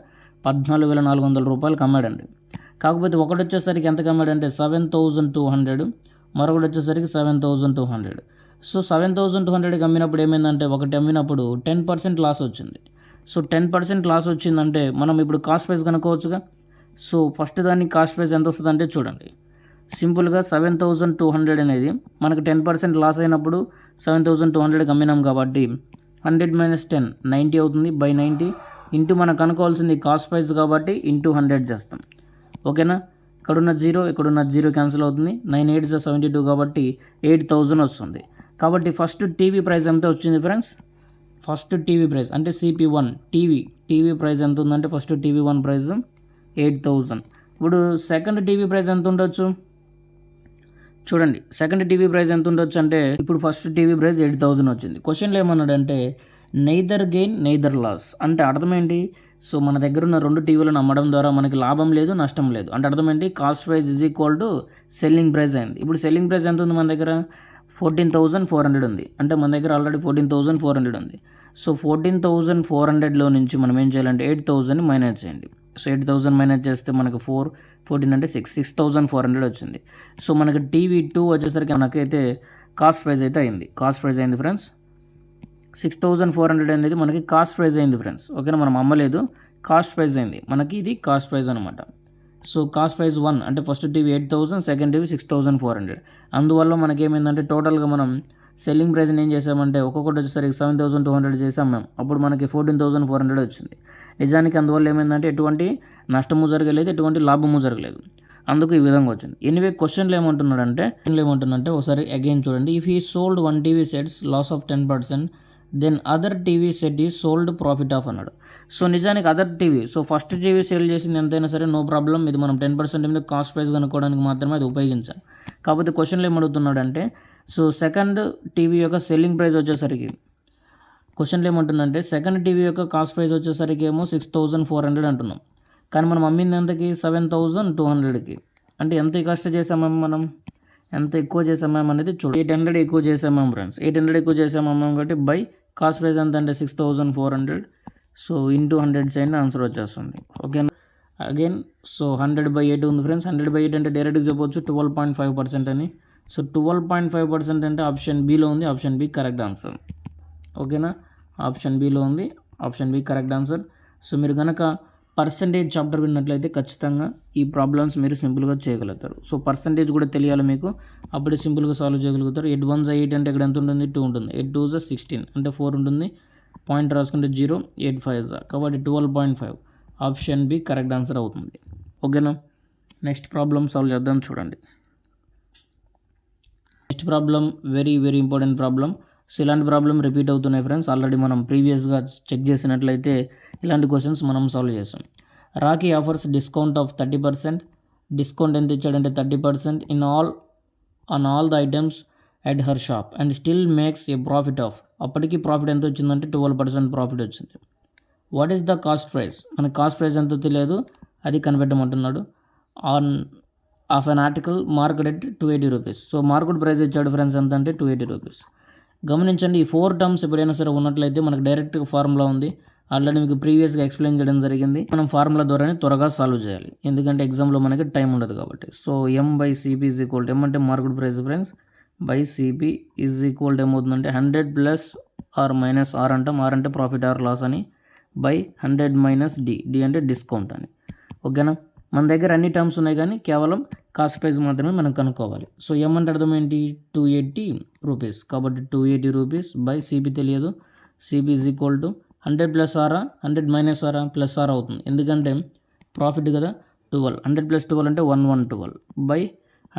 14400 రూపాయలకి అమ్మాడండి. కాకపోతే ఒకటి వచ్చేసరికి ఎంతకు అమ్మాడంటే 7200, మరొకటి వచ్చేసరికి 7200. సో 7200కి అమ్మినప్పుడు ఏమైందంటే, ఒకటి అమ్మినప్పుడు 10% లాస్ వచ్చింది. సో 10% లాస్ వచ్చిందంటే మనం ఇప్పుడు కాస్ట్ ప్రైస్ కనుక్కోవచ్చుగా. సో ఫస్ట్ దాన్ని కాస్ట్ ప్రైస్ ఎంత వస్తుందంటే చూడండి, సింపుల్గా 7200 అనేది మనకు 10% లాస్ అయినప్పుడు 7200కి అమ్మినాం కాబట్టి 100 - 10 90 అవుతుంది. బై 90 ఇంటూ మనకు కనుక్కోవాల్సింది కాస్ట్ ప్రైస్ కాబట్టి ఇంటూ 100 చేస్తాం. ఓకేనా? ఇక్కడున్న 0 క్యాన్సిల్ అవుతుంది. 9 8 72 కాబట్టి 8000 వస్తుంది. కాబట్టి ఫస్ట్ టీవీ ప్రైస్ ఎంత వచ్చింది ఫ్రెండ్స్? ఫస్ట్ టీవీ ప్రైస్ అంటే CP1 టీవీ ప్రైస్ ఎంత ఉందంటే ఫస్ట్ TV1 ప్రైస్ 8000. ఇప్పుడు సెకండ్ టీవీ ప్రైస్ ఎంత ఉండొచ్చు చూడండి. సెకండ్ టీవీ ప్రైస్ ఎంత ఉండొచ్చు అంటే, ఇప్పుడు ఫస్ట్ టీవీ ప్రైస్ 8000 వచ్చింది. క్వశ్చన్లో ఏమన్నాడంటే నెయిదర్ గెయిన్ నెయిదర్ లాస్. అంటే అర్థం ఏంటి? సో మన దగ్గర ఉన్న 2 టీవీలను అమ్మడం ద్వారా మనకి లాభం లేదు, నష్టం లేదు. అంటే అర్థం ఏంటి? Cost price is equal to selling price అయింది. ఇప్పుడు సెల్లింగ్ ప్రైస్ ఎంత ఉంది మన దగ్గర? 14400 ఉంది. అంటే మన దగ్గర ఆల్రెడీ 14400 ఉంది. సో 14400లో నుంచి మనం ఏం చేయాలంటే 8000ని మైనస్ చేయండి. సో 8000 మైనస్ చేస్తే మనకు 14 అంటే 6400 వచ్చింది. సో మనకి TV2 వచ్చేసరికి మనకైతే కాస్ట్ ప్రైస్ అయితే అయింది. కాస్ట్ ప్రైస్ అయింది ఫ్రెండ్స్. 6400 అనేది మనకి కాస్ట్ ప్రైస్ అయింది ఫ్రెండ్స్. ఓకేనా? మనం అమ్మలేదు, కాస్ట్ ప్రైస్ అయింది మనకి. ఇది కాస్ట్ ప్రైస్ అనమాట. సో కాస్ట్ ప్రైస్ 1 అంటే ఫస్ట్ టీవీ 8000, సెకండ్ టీవీ 6400. అందువల్ల మనకేమైందంటే టోటల్గా మనం సెల్లింగ్ ప్రైస్ని ఏం చేసామంటే ఒక్కొక్కటి వచ్చేసరికి 7200 చేసాం మేము. అప్పుడు మనకి 14400 వచ్చింది. నిజానికి అందువల్ల ఏమైందంటే ఎటువంటి నష్టము జరగలేదు, ఎటువంటి లాభము జరగలేదు. అందుకు ఈ విధంగా వచ్చింది. ఎనీవే క్వశ్చన్లు ఏమంటున్నాడంటే ఒకసారి అగైన్ చూడండి. If he sold 1 TV sets loss of 10%, then other TV set is sold profit of అన్నాడు. సో నిజానికి other TV, so first TV sale చేసింది ఎంతైనా సరే నో ప్రాబ్లం. ఇది మనం 10% మీద కాస్ట్ ప్రైస్ కనుక్కోవడానికి మాత్రమే అది ఉపయోగించాం. కాకపోతే క్వశ్చన్లు ఏమడుగుతున్నాడంటే, సో సెకండ్ టీవీ యొక్క సెల్లింగ్ ప్రైస్ వచ్చేసరికి క్వశ్చన్లు ఏమంటుందంటే సెకండ్ టీవీ యొక్క కాస్ట్ ప్రైస్ వచ్చేసరికి ఏమో 6400 అంటున్నాం. కానీ మనం అమ్మింది ఎంతకి? 7200కి. అంటే ఎంత కాస్ట్ చేసామేమో మనం, ఎంత ఎక్కువ చేసామేమో అనేది చూడు. 800 ఎక్కువ చేసామేమో ఫ్రెండ్స్. 800 ఎక్కువ చేసామేమో కాబట్టి బై కాస్ట్ ప్రైస్ ఎంత అంటే 6400. సో ఇంటూ 100 చేయండి, ఆన్సర్ వచ్చేస్తుంది. ఓకేనా. అగైన్ సో 100/8 ఉంది ఫ్రెండ్స్. 100/8 అంటే డైరెక్ట్గా చెప్పవచ్చు 12.5% అని. సో 12.5% అంటే ఆప్షన్ బిలో ఉంది. Option B correct answer. ఓకేనా, ఆప్షన్ బిలో ఉంది. Option B correct answer. So మీరు కనుక పర్సంటేజ్ చాప్టర్ విన్నట్లయితే ఖచ్చితంగా ఈ ప్రాబ్లమ్స్ మీరు సింపుల్గా చేయగలుగుతారు. సో పర్సంటేజ్ కూడా తెలియాలి మీకు, అప్పుడే సింపుల్గా సాల్వ్ చేయగలుగుతారు. 8 1 8 అంటే ఇక్కడ ఎంత ఉంటుంది? 2 ఉంటుంది. 8 2 16 అంటే 4 ఉంటుంది. పాయింట్ రాసుకుంటే 0, 8 5 కాబట్టి 12.5. ఆప్షన్ బి కరెక్ట్ ఆన్సర్ అవుతుంది. ఓకేనా. నెక్స్ట్ ప్రాబ్లమ్ సాల్వ్ చేద్దాం, చూడండి. Next problem very very important problem. So ఇలాంటి ప్రాబ్లం రిపీట్ అవుతున్నాయి ఫ్రెండ్స్. ఆల్రెడీ మనం ప్రీవియస్గా చెక్ చేసినట్లయితే ఇలాంటి క్వశ్చన్స్ మనం సాల్వ్ చేసాం. Rocky offers discount of 30%. Discount ఎంత ఇచ్చాడంటే 30% on all the items at her shop and still makes a profit of. అప్పటికి ప్రాఫిట్ ఎంత వచ్చిందంటే 12% ప్రాఫిట్ వచ్చింది. What is the cost price? మనకి కాస్ట్ ప్రైస్ ఎంతో తెలియదు, అది కనిపెట్టమంటున్నాడు. Of an article market at 280 rupees. So market price ఇచ్చాడు ఫ్రెండ్స్ ఎంత అంటే 280 రూపీస్. గమనించండి, ఈ 4 టర్మ్స్ ఎప్పుడైనా సరే ఉన్నట్లయితే మనకు డైరెక్ట్ ఫార్ములా ఉంది. ఆల్రెడీ మీకు ప్రీవియస్గా ఎక్స్ప్లెయిన్ చేయడం జరిగింది. మనం ఫార్ములా ద్వారానే త్వరగా సాల్వ్ చేయాలి, ఎందుకంటే ఎగ్జామ్లో మనకి టైం ఉండదు కాబట్టి. So M/CP is equal to, M అంటే market price friends, by CP is equal to ఏమవుతుందంటే 100 ప్లస్ ఆర్ మైనస్ ఆర్ అంటాం. ఆర్ అంటే ప్రాఫిట్ ఆర్ లాస్ అని, బై 100 మైనస్ డి అంటే డిస్కౌంట్ అని. ఓకేనా. మన దగ్గర అన్ని టర్మ్స్ ఉన్నాయి కానీ కేవలం కాస్ట్ ప్రైస్ మాత్రమే మనం కనుక్కోవాలి. సో M అంటే అర్థం ఏంటి? 280 రూపీస్. కాబట్టి 280 రూపీస్ బై CP తెలియదు. CP is equal to 100 plus ఆరా, 100 మైనస్ ఆరా, ప్లస్ ఆర్ అవుతుంది, ఎందుకంటే ప్రాఫిట్ కదా 12. 100 ప్లస్ 12 అంటే 112 బై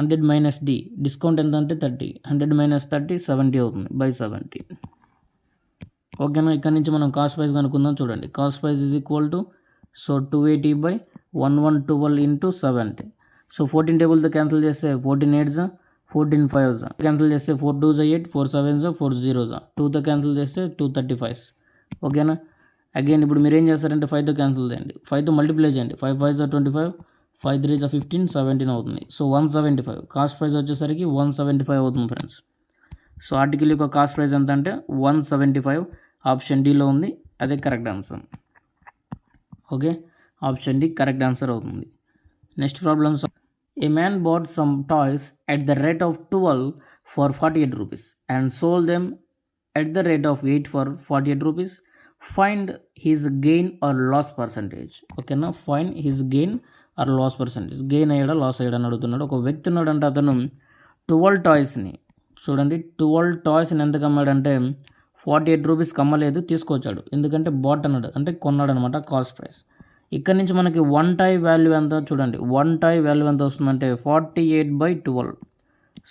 100 మైనస్ డి, డిస్కౌంట్ ఎంత అంటే 30. 100 మైనస్ 30 70 అవుతుంది, బై 70. ఓకేనా. ఇక్కడ నుంచి మనం కాస్ట్ ప్రైస్ కనుక్కుందాం, చూడండి. Cost price is equal to so 280 by 1112 into 70. So 14 టేబుల్తో క్యాన్సిల్ చేస్తే 14 8 14 5 క్యాన్సిల్ చేస్తే 4 2 8 4 7 4 0 2తో క్యాన్సిల్ చేస్తే 235. ఓకేనా. అగైన్ ఇప్పుడు మీరు ఏం చేస్తారంటే 5తో క్యాన్సిల్ చేయండి, 5తో మల్టిప్లై చేయండి. 5 5 25, 5 3 15, 17 అవుతుంది. సో 175. కాస్ట్ ప్రైస్ వచ్చేసరికి 175 అవుతుంది ఫ్రెండ్స్. సో ఆర్టికల్ యొక్క కాస్ట్ ప్రైస్ ఎంత అంటే 175. ఆప్షన్ డిలో ఉంది, అదే correct answer. Okay, option D correct answer అవుతుంది. Next problems. A man bought some toys at the rate of 12 for 48 rupees and sold them at the rate of 8 for 48 rupees. Find his gain or loss percentage. ఓకేనా. Find his gain or loss percentage. Gain అయ్యాడా loss అయ్యాడని అడుగుతున్నాడు. ఒక వ్యక్తి ఉన్నాడంటే అతను 12 టాయ్స్ని, చూడండి 12 టాయ్స్ని ఎంతకు అమ్మాడంటే 48 రూపీస్కి అమ్మలేదు, తీసుకొచ్చాడు. ఎందుకంటే బాట్ అన్నాడు అంటే కొన్నాడు అనమాట, కాస్ట్ ప్రైస్. ఇక్కడ నుంచి మనకి 1 టాయ్ వాల్యూ ఎంత చూడండి. 1 టాయ్ వాల్యూ ఎంత వస్తుందంటే 48/12.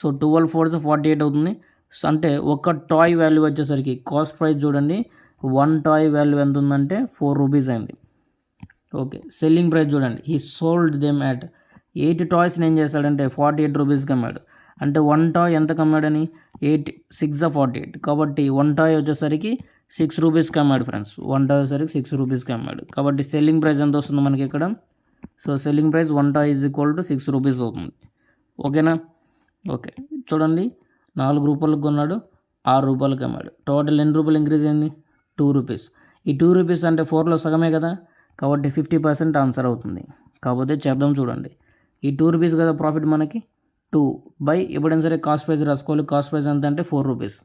సో 12 4 48 అవుతుంది. సో అంటే ఒక టాయ్ వాల్యూ వచ్చేసరికి కాస్ట్ ప్రైస్ చూడండి 1 టాయ్ వాల్యూ ఎంత ఉందంటే 4 రూపీస్ అయింది. ఓకే, సెల్లింగ్ ప్రైస్ చూడండి. హీ సోల్డ్ దెమ్ అట్ 8 టాయ్స్ని ఏం చేశాడంటే 48 రూపీస్కి అమ్మాడు. అంటే 1 టాయ్ ఎంతకు అమ్మాడని 8 6 48. కాబట్టి 1 టాయ్ వచ్చేసరికి 6 రూపీస్కి అమ్మాడు ఫ్రెండ్స్. 1 టాయ్ వచ్చేసరికి 6 రూపీస్కి అమ్మాడు. కాబట్టి సెల్లింగ్ ప్రైస్ ఎంత వస్తుంది మనకి ఇక్కడ? So selling price 1 toy is equal to 6 rupees అవుతుంది. ఓకేనా. ఓకే, చూడండి 4 రూపాయలకు కొన్నాడు, 6 రూపాయలకి అమ్మాడు. టోటల్ ఎన్ని రూపాయలు ఇంక్రీజ్ అయింది? 2 రూపీస్. ఈ 2 రూపీస్ అంటే 4లో సగమే కదా, కాబట్టి 50% ఆన్సర్ అవుతుంది. కాకపోతే చేద్దాం చూడండి. ఈ 2 రూపీస్ కదా ప్రాఫిట్ మనకి, 2 బై ఎప్పుడైనా సరే కాస్ట్ ప్రైస్ రాసుకోవాలి. కాస్ట్ ప్రైస్ ఎంత అంటే 4 రూపీస్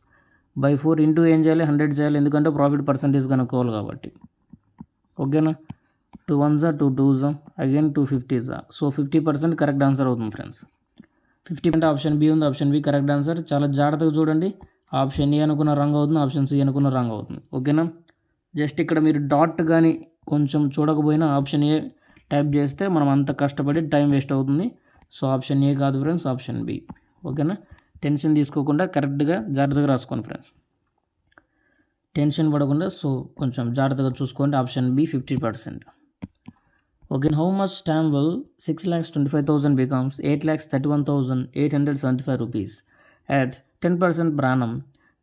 బై 4 ఇంటూ ఏం చేయాలి? 100 చేయాలి, ఎందుకంటే ప్రాఫిట్ పర్సంటేజ్ కనుక్కోవాలి కాబట్టి. ఓకేనా. 2 1 2 2 అగైన్ 2 50. సో 50% కరెక్ట్ ఆన్సర్ అవుతుంది ఫ్రెండ్స్. 50 అంటే ఆప్షన్ బి ఉంది, ఆప్షన్ బి కరెక్ట్ ఆన్సర్. చాలా జాగ్రత్తగా చూడండి. ఆప్షన్ ఏ అనుకున్న రాంగ్ అవుతుంది, ఆప్షన్ సి అనుకున్న రాంగ్ అవుతుంది. ఓకేనా. జస్ట్ ఇక్కడ మీరు డాట్ కానీ కొంచెం చూడకపోయినా ఆప్షన్ ఏ టైప్ చేస్తే మనం అంత కష్టపడి టైం వేస్ట్ అవుతుంది. సో ఆప్షన్ ఏ కాదు ఫ్రెండ్స్, ఆప్షన్ బి. ఓకేనా. టెన్షన్ తీసుకోకుండా కరెక్ట్గా జాగ్రత్తగా రాసుకోండి ఫ్రెండ్స్, టెన్షన్ పడకుండా. సో కొంచెం జాగ్రత్తగా చూసుకోండి. Option B 50%. Okay, how much time will 6,25,000 becomes 8,31,875 rupees at 10% per annum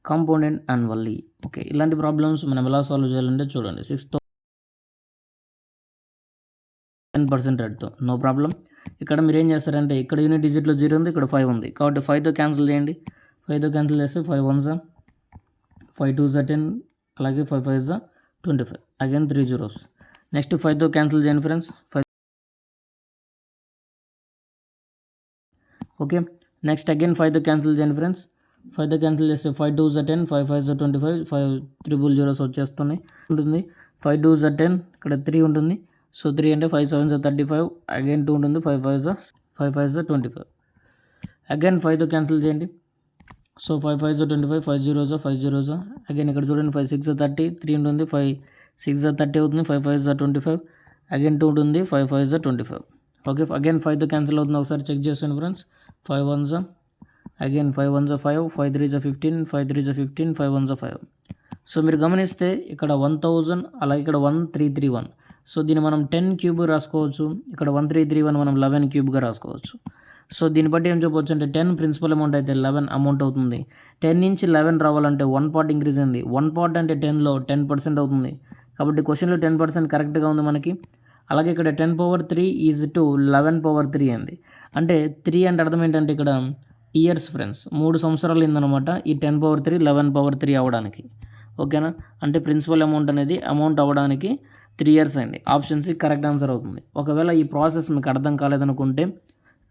compounded annually. Okay, ఇలాంటి ప్రాబ్లమ్స్ మనం ఎలా సాల్వ్ చేయాలంటే చూడండి. 10% రేట్తో నో ప్రాబ్లం. ఇక్కడ మీరు ఏం చేస్తారంటే ఇక్కడ యూనిట్ డిజిట్లో 0 ఉంది, ఇక్కడ 5 ఉంది, కాబట్టి 5తో క్యాన్సిల్ చేయండి. 5తో క్యాన్సిల్ చేస్తే 5 1 5 2 10, అలాగే 5 5 25. Again 3 zeros. Next 5తో క్యాన్సిల్ చేయండి ఫ్రెండ్స్. 5. ఓకే, నెక్స్ట్ అగైన్ 5తో క్యాన్సిల్ చేయండి ఫ్రెండ్స్. 5తో క్యాన్సిల్ చేస్తే 5 2s are 10, 5 5s are 25, 5 3 zeros వచ్చేస్తున్నాయి ఉంటుంది. 5 2s are 10, ఇక్కడ 3 ఉంటుంది. సో 3 అంటే 5 7s are 35, అగైన్ 2 ఉంటుంది. 5 5s are 25. అగైన్ 5తో క్యాన్సిల్ చేయండి. So 5 5s are 25, 5 zeros are 5 zeros are. Again ఇక్కడ చూడండి 5 6 are 30, 3 ఉంటుంది. 5 6 are 30 అవుతుంది. 5 5s are 25, అగైన్ 2 ఉంటుంది. 5 5s are 25. ఓకే, అగైన్ 5తో క్యాన్సిల్ అవుతుంది. ఒకసారి చెక్ చేస్తాను friends. 5 1s are, again 5 1s are 5, 5 3s are 15, 5 3s are 15, 5 1s are 5. So మీరు గమనిస్తే ఇక్కడ 1000, అలాగే ఇక్కడ 1331. సో దీన్ని మనం 10 క్యూబ్ రాసుకోవచ్చు. ఇక్కడ 1331 మనం 11 క్యూబ్గా రాసుకోవచ్చు. సో దీన్ని బట్టి ఏం చెప్పవచ్చు అంటే 10 ప్రిన్సిపల్ అమౌంట్ అయితే 11 అమౌంట్ అవుతుంది. 10 నుంచి 11 రావాలంటే 1 part ఇంక్రీజ్ అయింది. 1 part అంటే 10లో 10% అవుతుంది. కాబట్టి క్వశ్చన్లో 10% కరెక్ట్గా ఉంది మనకి. అలాగే ఇక్కడ 10 power 3 ఈజ్ టు 11 power 3 అయింది. అంటే 3 అంటే అర్థం ఏంటంటే ఇక్కడ ఇయర్స్ ఫ్రెండ్స్, 3 సంవత్సరాలు అయిందనమాట ఈ 10 power 3 11 power 3 అవ్వడానికి. ఓకేనా, అంటే ప్రిన్సిపల్ అమౌంట్ అనేది అమౌంట్ అవ్వడానికి 3 years అయింది. ఆప్షన్ సి కరెక్ట్ ఆన్సర్ అవుతుంది. ఒకవేళ ఈ ప్రాసెస్ మీకు అర్థం కాలేదనుకుంటే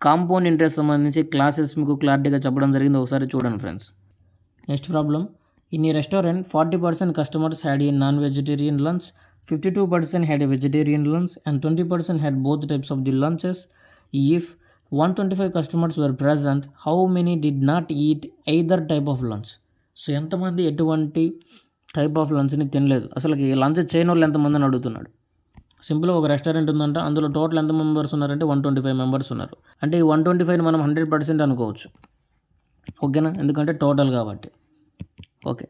కాంపౌండ్ ఇంట్రెస్ట్ సంబంధించి క్లాసెస్ మీకు క్లారిటీగా చెప్పడం జరిగింది, ఒకసారి చూడండి ఫ్రెండ్స్. Next problem. ఇన్ ఈ restaurant 40% customers had a non vegetarian lunch, 52% had a vegetarian lunch, and 20% had both types of the lunches. If 125 customers were present, how many did not eat either type of lunch? So ఎంతమంది ఎటువంటి type of లంచ్ని తినలేదు, అసలు lunch చేయని వాళ్ళు ఎంతమంది అని అడుగుతున్నాడు. సింపుల్గా ఒక రెస్టారెంట్ ఉందంట, అందులో టోటల్ ఎంత మెంబర్స్ ఉన్నారంటే 125 మెంబర్స్ ఉన్నారు. అంటే ఈ 125ని మనం 100% అనుకోవచ్చు. ఓకేనా, ఎందుకంటే టోటల్ కాబట్టి. ఓకే,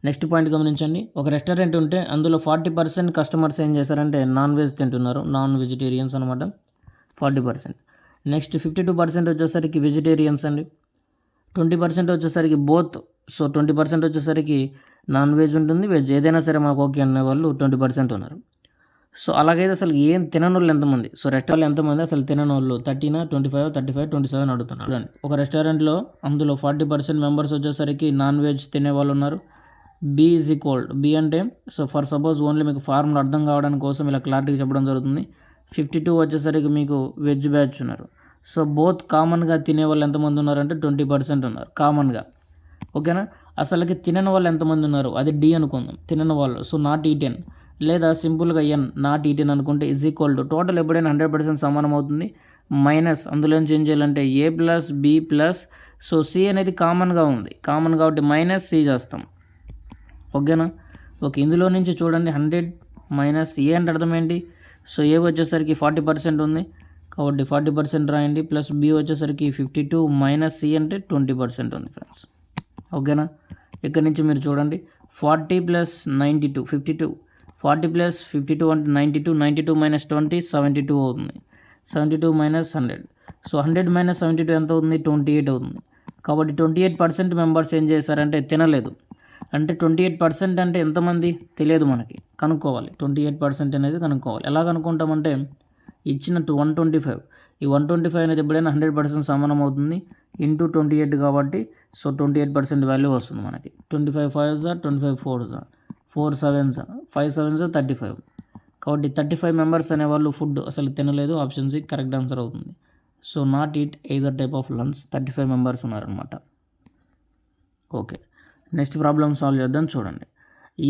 నెక్స్ట్ పాయింట్ గమనించండి. ఒక రెస్టారెంట్ ఉంటే అందులో 40% కస్టమర్స్ ఏం చేశారంటే నాన్ వెజ్ తింటున్నారు, నాన్ వెజిటేరియన్స్ అనమాట 40%. నెక్స్ట్ 52% వచ్చేసరికి వెజిటేరియన్స్ అండి. 20% వచ్చేసరికి బోత్. సో 20% వచ్చేసరికి నాన్ వెజ్ ఉంటుంది, వెజ్ ఏదైనా సరే మాకు ఓకే అనే వాళ్ళు 20% ఉన్నారు. సో అలాగైతే అసలు ఏం తినని వాళ్ళు ఎంతమంది, సో రెస్టారెంట్ ఎంతమంది అసలు తినని వాళ్ళు 30, 25, 35, 27 అడుగుతున్నారు. చూడండి, ఒక రెస్టారెంట్లో అందులో 40% మెంబర్స్ వచ్చేసరికి నాన్ వెజ్ తినే వాళ్ళు ఉన్నారు. బి ఈజ్ ఈక్వల్, బి అంటే సో ఫర్ సపోజ్ ఓన్లీ మీకు ఫార్ములా అర్థం కావడానికి కోసం ఇలా క్లారిటీగా చెప్పడం జరుగుతుంది. 52 వచ్చేసరికి మీకు వెజ్ బ్యాచ్ ఉన్నారు. సో బోత్ కామన్గా తినే వాళ్ళు ఎంతమంది ఉన్నారంటే 20% ఉన్నారు కామన్గా. ఓకేనా, అసలుకి తినని వాళ్ళు ఎంతమంది ఉన్నారు అది డి అనుకుందాం, తినని వాళ్ళు. సో నాట్ ఈటెన్ లేదా సింపుల్గా ఎన్ నాట్ ఈటెన్ అనుకుంటే ఈజ్ ఈక్వల్ టు టోటల్ ఎప్పుడైనా 100% సమానం అవుతుంది. మైనస్ అందులో ఏం చేంజ్ చేయాలంటే A plus B plus, so C అనేది కామన్గా ఉంది, కామన్ కాబట్టి మైనస్ సి చేస్తాం. ఓకేనా, ఓకే, ఇందులో నుంచి చూడండి 100 మైనస్ ఏ అంటే అర్థం ఏంటి, సో ఏ వచ్చేసరికి 40% ఉంది కాబట్టి 40% రాయండి, ప్లస్ బి వచ్చేసరికి 52 మైనస్ సి అంటే 20% ఉంది ఫ్రెండ్స్. ఓకేనా, ఇక్కడ నుంచి మీరు చూడండి 40 ప్లస్ 92 52, 40 ప్లస్ 52 అంటే 92, 92 మైనస్ 20 72 అవుతుంది. 72 మైనస్ 100, సో 100 మైనస్ 72 ఎంత అవుతుంది 28 అవుతుంది. కాబట్టి 28% మెంబర్స్ ఏం చేశారంటే తినలేదు. అంటే 28% అంటే ఎంతమంది తెలియదు మనకి, కనుక్కోవాలి. 28% అనేది కనుక్కోవాలి. ఎలా కనుక్కుంటామంటే ఇచ్చినట్టు 125, ఈ 125 అనేది ఎప్పుడైనా 100% సమానం అవుతుంది ఇంటూ 28 కాబట్టి సో 28% వాల్యూ వస్తుంది మనకి. 25 5s are 25 4s are 4 7s are 5 7s are 35. కాబట్టి 35 మెంబర్స్ అనేవాళ్ళు ఫుడ్ అసలు తినలేదు, ఆప్షన్ సి కరెక్ట్ ఆన్సర్ అవుతుంది. So not eat either type of lunch 35 members ఉన్నారనమాట. ఓకే, నెక్స్ట్ ప్రాబ్లమ్ సాల్వ్ చేద్దాం. చూడండి,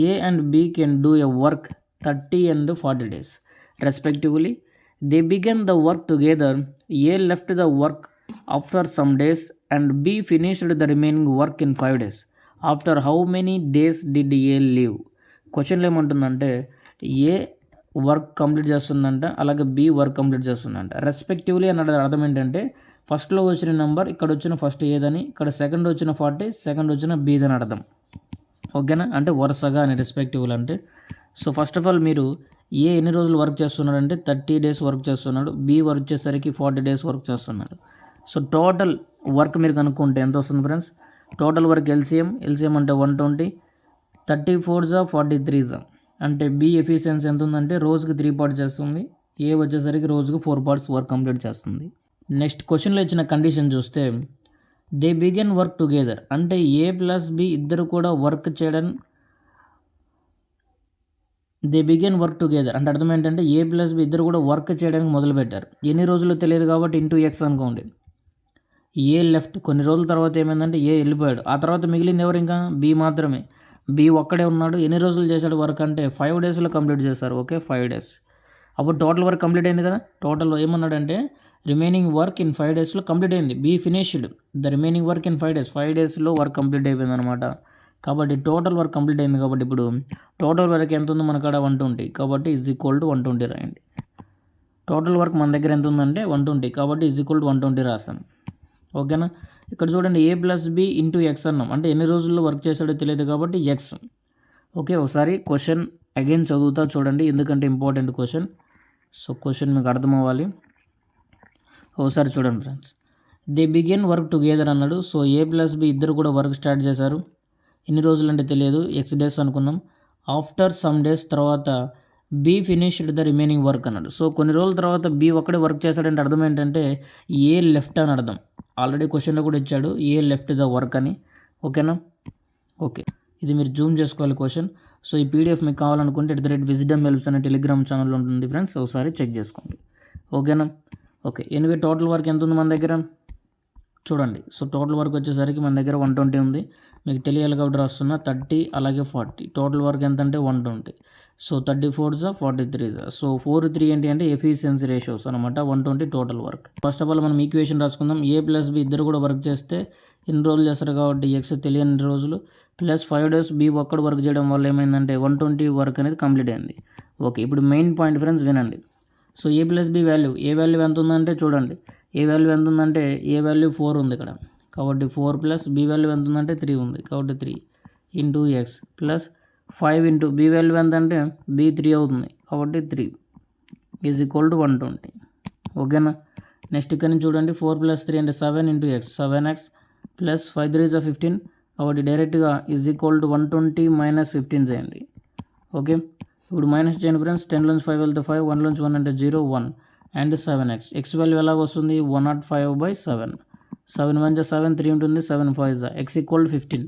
A and B can do a work 30 and 40 days respectively. They begin the work together. A left the work after some days and B finished the remaining work in 5 days. After how many days did A leave? క్వశ్చన్లో ఏమంటుందంటే A work complete చేస్తుందంట, అలాగే B work complete చేస్తుందంట. Respectively అన్నది అర్థం ఏంటంటే ఫస్ట్లో వచ్చిన నెంబర్ ఇక్కడ వచ్చిన ఫస్ట్ ఏదని, ఇక్కడ సెకండ్ వచ్చిన 40, సెకండ్ వచ్చిన బీదని అర్థం. ఓకేనా, అంటే వరుసగా అని రెస్పెక్టివ్లీ అంటే. సో ఫస్ట్ ఆఫ్ ఆల్ మీరు ఏ ఎన్ని రోజులు వర్క్ చేస్తున్నాడంటే 30 days వర్క్ చేస్తున్నాడు, బి వర్క్ చేసేసరికి 40 days వర్క్ చేస్తున్నాడు. సో టోటల్ వర్క్ మీరు కనుక్కుంటే ఎంత వస్తుంది ఫ్రెండ్స్? టోటల్ వర్క్ ఎల్సిఎం అంటే 120, 34s are 43s అంటే బి ఎఫిషియన్సీ ఎంత ఉందంటే రోజుకి 3 parts చేస్తుంది, ఏ వచ్చేసరికి రోజుకి 4 parts వర్క్ కంప్లీట్ చేస్తుంది. నెక్స్ట్ క్వశ్చన్లో ఇచ్చిన కండిషన్ చూస్తే దే బిగన్ వర్క్ టుగెదర్ అంటే ఏ ప్లస్ బి ఇద్దరు కూడా వర్క్ చేయడం దే బిగెన్ వర్క్ టుగెదర్ అంటే అర్థం ఏంటంటే ఏ ప్లస్ బి ఇద్దరు కూడా వర్క్ చేయడానికి మొదలుపెట్టారు. ఎన్ని రోజులు తెలియదు కాబట్టి ఇంటూ ఎక్స్ అనుకోండి. ఏ లెఫ్ట్ కొన్ని రోజుల తర్వాత ఏమైందంటే ఏ వెళ్ళిపోయాడు. ఆ తర్వాత మిగిలింది ఎవరు ఇంకా బి మాత్రమే. బి ఒక్కడే ఉన్నాడు. ఎన్ని రోజులు చేశాడు వర్క్ అంటే 5 డేస్లో కంప్లీట్ చేశారు. Okay 5 days. అప్పుడు టోటల్ వర్క్ కంప్లీట్ అయింది కదా. టోటల్ ఏమన్నాడంటే రిమైనింగ్ వర్క్ ఇన్ 5 డేస్లో కంప్లీట్ అయింది. B finished the remaining work in 5 days. 5 డేస్లో వర్క్ కంప్లీట్ అయిపోయింది అనమాట. కాబట్టి టోటల్ వర్క్ కంప్లీట్ అయింది కాబట్టి ఇప్పుడు టోటల్ వర్క్ ఎంత ఉందో మన కాడ 120 కాబట్టి ఈజ్ ఈక్వల్ టు 120 రాయండి. టోటల్ వర్క్ మన దగ్గర ఎంత ఉందంటే 120 కాబట్టి ఈజ్ ఈక్వల్ టు 120 రాస్తాను. ఓకేనా. ఇక్కడ చూడండి ఏ ప్లస్ బి ఇంటూ ఎక్స్ అన్నాం అంటే ఎన్ని రోజుల్లో వర్క్ చేశాడో తెలియదు కాబట్టి ఎక్స్. ఓకే ఒకసారి క్వశ్చన్ అగైన్ చదువుతా చూడండి ఎందుకంటే ఇంపార్టెంట్ క్వశ్చన్. సో క్వశ్చన్ మీకు అర్థం అవ్వాలి. ఒకసారి చూడండి friends. They begin work together అన్నాడు. సో ఏ ప్లస్ బి ఇద్దరు కూడా వర్క్ స్టార్ట్ చేశారు. ఎన్ని రోజులు అంటే తెలియదు ఎక్స్ డేస్ అనుకున్నాం. ఆఫ్టర్ సమ్ డేస్ తర్వాత B finished the remaining work అన్నాడు. సో కొన్ని రోజుల తర్వాత బి ఒక్కడే వర్క్ చేశాడంటే అర్థం ఏంటంటే ఏ లెఫ్ట్ అని అర్థం. ఆల్రెడీ క్వశ్చన్లో కూడా ఇచ్చాడు ఏ లెఫ్ట్ ద వర్క్ అని. ఓకేనా. ఓకే ఇది మీరు జూమ్ చేసుకోవాలి క్వశ్చన్. సో ఈ పీడిఎఫ్ మీకు కావాలనుకుంటే @wisdom helps అనే టెలిగ్రామ్ ఛానల్ ఉంటుంది ఫ్రెండ్స్. ఒకసారి చెక్ చేసుకోండి. ఓకేనా. ఓకే ఎనివే టోటల్ వర్క్ ఎంత ఉంది మన దగ్గర చూడండి. సో టోటల్ వర్క్ వచ్చేసరికి మన దగ్గర 120 ఉంది. మీకు తెలియాలి కాబట్టి రాస్తున్నా 30 అలాగే 40. టోటల్ వర్క్ ఎంత అంటే 120. సో 34 43 సో 4 ఏంటి అంటే ఎఫిషియన్సీ రేషియోస్ అనమాట. 120 total work. First of all మనం ఈక్వేషన్ రాసుకుందాం. ఏ ప్లస్ బి ఇద్దరు కూడా వర్క్ చేస్తే ఇన్ని రోజులు చేస్తారు కాబట్టి ఎక్స్ తెలియని రోజులు ప్లస్ 5 డేస్ బి ఒక్కడు వర్క్ చేయడం వల్ల ఏమైందంటే 120 వర్క్ అనేది కంప్లీట్ అయింది. ఓకే ఇప్పుడు మెయిన్ పాయింట్ ఫ్రెండ్స్ వినండి. So A plus B value A value ఎంత ఉందంటే చూడండి ఏ వాల్యూ ఎంత ఉందంటే ఏ వాల్యూ 4 ఉంది ఇక్కడ కాబట్టి 4 ప్లస్ బి వాల్యూ ఎంత ఉందంటే 3 ఉంది కాబట్టి 3 into X plus 5 into B value ఎంత అంటే బి 3 అవుతుంది కాబట్టి 3 ఈజ్ ఈక్వల్ టు 120. ఓకేనా. నెక్స్ట్ ఇక్కడ నుంచి చూడండి 4 ప్లస్ 3 అంటే 7 ఇంటూ ఎక్స్ 7x ప్లస్ 5 3 15 కాబట్టి డైరెక్ట్గా ఈజ్ ఈక్వల్ టు 120 మైనస్ 15 చేయండి. ఓకే ఇప్పుడు మైనస్ చేయండి ఫ్రెండ్స్. 10లోంచి 5 వెళ్తే 5 1లోంచి 1 అంటే 0 1 అండ్ 7x ఎక్స్ వాల్యూ ఎలాగ వస్తుంది 105/7 7 1 7 3 ఉంటుంది 7 5 x equal 15.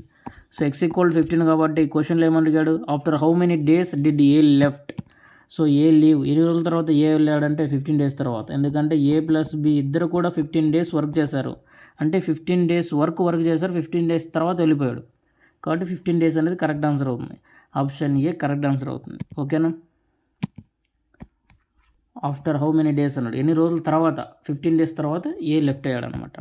So x equal 15 కాబట్టి క్వశ్చన్లో ఏమడిగాడు after how many days did A left. So A leave ఎన్ని రోజుల తర్వాత ఏ వెళ్ళాడంటే 15 డేస్ తర్వాత. ఎందుకంటే ఏ ప్లస్ బి ఇద్దరు కూడా 15 డేస్ వర్క్ చేశారు అంటే 15 డేస్ వర్క్ చేశారు 15 డేస్ తర్వాత వెళ్ళిపోయాడు కాబట్టి 15 డేస్ అనేది కరెక్ట్ ఆన్సర్ అవుతుంది. ఆప్షన్ ఏ కరెక్ట్ ఆన్సర్ అవుతుంది. ఓకేనా. ఆఫ్టర్ హౌ మెనీ డేస్ అన్నాడు ఎన్ని రోజుల తర్వాత 15 డేస్ తర్వాత ఏ లెఫ్ట్ అయ్యాడు అనమాట.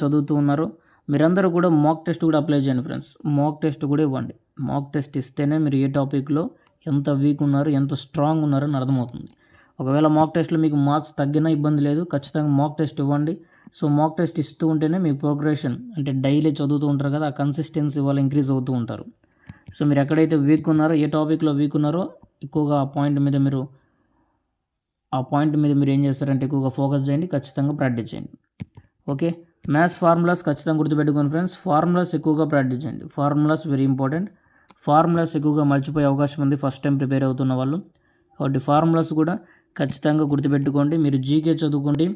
చదువుతూ ఉన్నారు మీరందరూ కూడా మాక్ టెస్ట్ కూడా అప్లై చేయండి ఫ్రెండ్స్. మాక్ టెస్ట్ కూడా ఇవ్వండి. మాక్ టెస్ట్ ఇస్తేనే మీరు ఏ టాపిక్లో ఎంత వీక్ ఉన్నారు ఎంత స్ట్రాంగ్ ఉన్నారని అర్థమవుతుంది. ఒకవేళ మాక్ టెస్ట్లో మీకు మార్క్స్ తగ్గినా ఇబ్బంది లేదు ఖచ్చితంగా మాక్ టెస్ట్ ఇవ్వండి. సో మాక్ టెస్ట్ ఇస్తూ ఉంటేనే మీ ప్రోగ్రెషన్ అంటే డైలీ చదువుతూ ఉంటారు కదా ఆ కన్సిస్టెన్సీ వల్ల ఇంక్రీజ్ అవుతూ ఉంటారు. సో మీరు ఎక్కడైతే వీక్ ఉన్నారో ఏ టాపిక్లో వీక్ ఉన్నారో ఎక్కువగా ఆ పాయింట్ మీద మీరు ఏం చేస్తారంటే ఎక్కువగా ఫోకస్ చేయండి ఖచ్చితంగా ప్రాక్టీస్ చేయండి. ఓకే మ్యాథ్స్ ఫార్ములాస్ ఖచ్చితంగా గుర్తుపెట్టుకోండి ఫ్రెండ్స్. ఫార్ములాస్ ఎక్కువగా ప్రాక్టీస్ చేయండి. Formulas very important. ఫార్ములాస్ ఎక్కువగా మర్చిపోయే అవకాశం ఉంది ఫస్ట్ టైం ప్రిపేర్ అవుతున్న వాళ్ళు కాబట్టి ఫార్ములాస్ కూడా ఖచ్చితంగా గుర్తుపెట్టుకోండి. మీరు జీకే చదువుకోండి.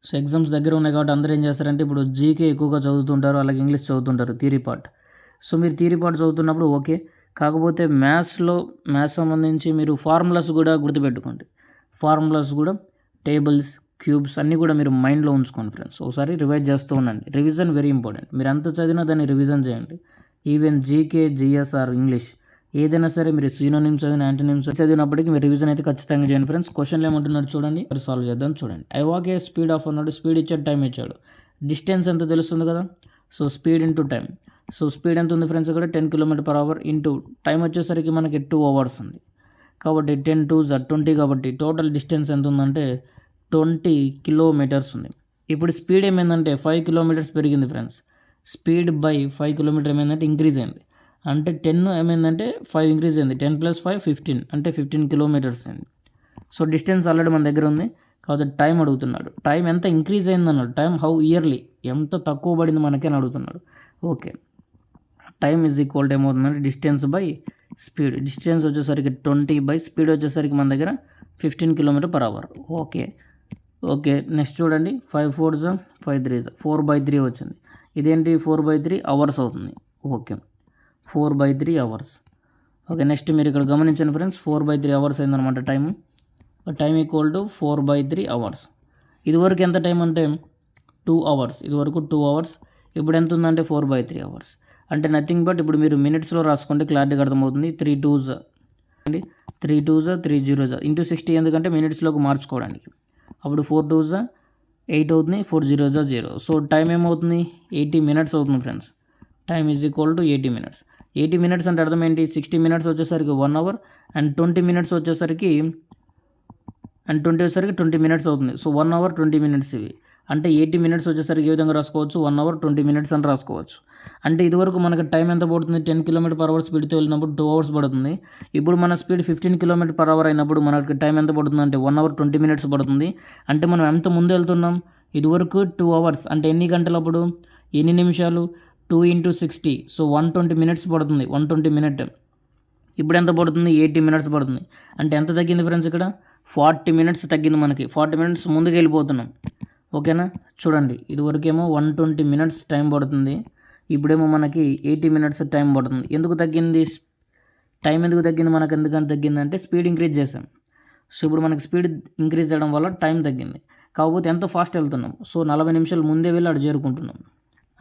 సో ఎగ్జామ్స్ దగ్గర ఉన్నాయి కాబట్టి అందరూ ఏం చేస్తారంటే ఇప్పుడు జీకే ఎక్కువగా చదువుతుంటారు అలాగే ఇంగ్లీష్ చదువుతుంటారు థియరీ పార్ట్. సో మీరు థియరీ పార్ట్ చదువుతున్నప్పుడు ఓకే కాకపోతే మ్యాథ్స్ సంబంధించి మీరు ఫార్ములాస్ కూడా గుర్తుపెట్టుకోండి. ఫార్ములాస్ కూడా టేబుల్స్ క్యూబ్స్ అన్నీ కూడా మీరు మైండ్లో ఉంచుకోండి ఫ్రెండ్స్. ఒకసారి రివైజ్ చేస్తూ ఉండండి. Revision very important. మీరు ఎంత చదివినా దాన్ని రివిజన్ చేయండి. Even GK GS or English ఏదైనా సరే మీరు సినోనిమ్స్ చదివిన యాంటోనిమ్స్ చదివినప్పటికీ మీరు రివిజన్ అయితే ఖచ్చితంగా చేయండి ఫ్రెండ్స్. క్వశ్చన్లు ఏమంటున్నాడు చూడండి సాల్వ్ చేద్దాం చూడండి. I walk A speed of అన్నాడు స్పీడ్ ఇచ్చాడు టైం ఇచ్చాడు డిస్టెన్స్ ఎంత తెలుస్తుంది కదా. So speed into time. So speed ఎంత ఉంది ఫ్రెండ్స్ ఇక్కడ 10 km/h ఇంటూ టైం వచ్చేసరికి మనకి 2 hours ఉంది కాబట్టి 10 2 20 కాబట్టి టోటల్ డిస్టెన్స్ ఎంత ఉందంటే 20 kilometers ఉంది. ఇప్పుడు స్పీడ్ ఏమైందంటే 5 kilometers పెరిగింది ఫ్రెండ్స్. స్పీడ్ బై 5 kilometers ఏమైందంటే ఇంక్రీజ్ అయింది అంటే 10 ఏమైందంటే 5 ఇంక్రీజ్ అయింది 10 + 5 15 అంటే 15 kilometers అయింది. సో డిస్టెన్స్ ఆల్రెడీ మన దగ్గర ఉంది కాబట్టి టైం అడుగుతున్నాడు. టైం ఎంత ఇంక్రీజ్ అయింది అన్నాడు. టైం హౌ ఇయర్లీ ఎంత తక్కువ పడింది మనకే అని అడుగుతున్నాడు. Okay time is equal to ఏమవుతుందంటే డిస్టెన్స్ బై స్పీడ్. డిస్టెన్స్ వచ్చేసరికి 20 బై స్పీడ్ వచ్చేసరికి మన దగ్గర 15 km/h. ఓకే నెక్స్ట్ చూడండి 5 4 5 3 4/3 వచ్చింది. ఇదేంటి 4/3 అవర్స్ అవుతుంది. Okay 4/3 hours. ఓకే, నెక్స్ట్ మీరు ఇక్కడ గమనించండి ఫ్రెండ్స్, 4/3 అవర్స్ అయిందనమాట time. Time equal to 4/3 hours. ఇదివరకు ఎంత టైం అంటే 2 అవర్స్, ఇదివరకు 2 అవర్స్, ఇప్పుడు ఎంత ఉందంటే 4/3 అవర్స్. అంటే నథింగ్ బట్ ఇప్పుడు మీరు మినిట్స్లో రాసుకుంటే క్లారిటీగా అర్థమవుతుంది. 3 2s అండి, 3 2s 3 0s ఇంటూ 60, ఎందుకంటే మినిట్స్లోకి మార్చుకోవడానికి. అప్పుడు 4 2s 8 అవుతుంది, 4 0s 0. సో టైం ఏమవుతుంది, 80 మినిట్స్ అవుతుంది friends. Time is equal to 80 minutes. 80 minutes అంటే అర్థం ఏంటి, 60 మినిట్స్ వచ్చేసరికి 1 అవర్ అండ్ 20 మినిట్స్ వచ్చేసరికి 20 మినిట్స్ అవుతుంది. సో 1 అవర్ 20 మినిట్స్ ఇవి. అంటే 80 మినిట్స్ వచ్చేసరికి ఏ విధంగా రాసుకోవచ్చు, 1 అవర్ 20 మినిట్స్ అని రాసుకోవచ్చు. అంటే ఇదివరకు మనకు టైం ఎంత పడుతుంది, 10 km/h స్పీడ్తో వెళ్ళినప్పుడు 2 అవర్స్ పడుతుంది. ఇప్పుడు మన స్పీడ్ 15 km/h అయినప్పుడు మనకి టైం ఎంత పడుతుంది అంటే 1 అవర్ 20 మినిట్స్ పడుతుంది. అంటే మనం ఎంత ముందు వెళ్తున్నాం, ఇదివరకు 2 అవర్స్ అంటే ఎన్ని గంటలు, అప్పుడు ఎన్ని నిమిషాలు, 2 × 60, సో 120 మినిట్స్ పడుతుంది, 120 మినిట్. ఇప్పుడు ఎంత పడుతుంది, 80 మినిట్స్ పడుతుంది. అంటే ఎంత తగ్గింది ఫ్రెండ్స్, ఇక్కడ 40 మినిట్స్ తగ్గింది మనకి. 40 మినిట్స్ ముందుకు వెళ్ళిపోతున్నాం. ఓకేనా, చూడండి, ఇదివరకేమో 120 మినిట్స్ టైం పడుతుంది, ఇప్పుడేమో మనకి 80 మినిట్స్ టైం పడుతుంది. ఎందుకు తగ్గింది టైం, ఎందుకు తగ్గింది మనకు, ఎందుకంటే తగ్గిందంటే స్పీడ్ ఇంక్రీజ్ చేసాం. సో ఇప్పుడు మనకి స్పీడ్ ఇంక్రీజ్ చేయడం వల్ల టైం తగ్గింది. కాకపోతే ఎంత ఫాస్ట్ వెళ్తున్నాం, సో 40 నిమిషాలు ముందే వెళ్ళి అక్కడ చేరుకుంటున్నాం,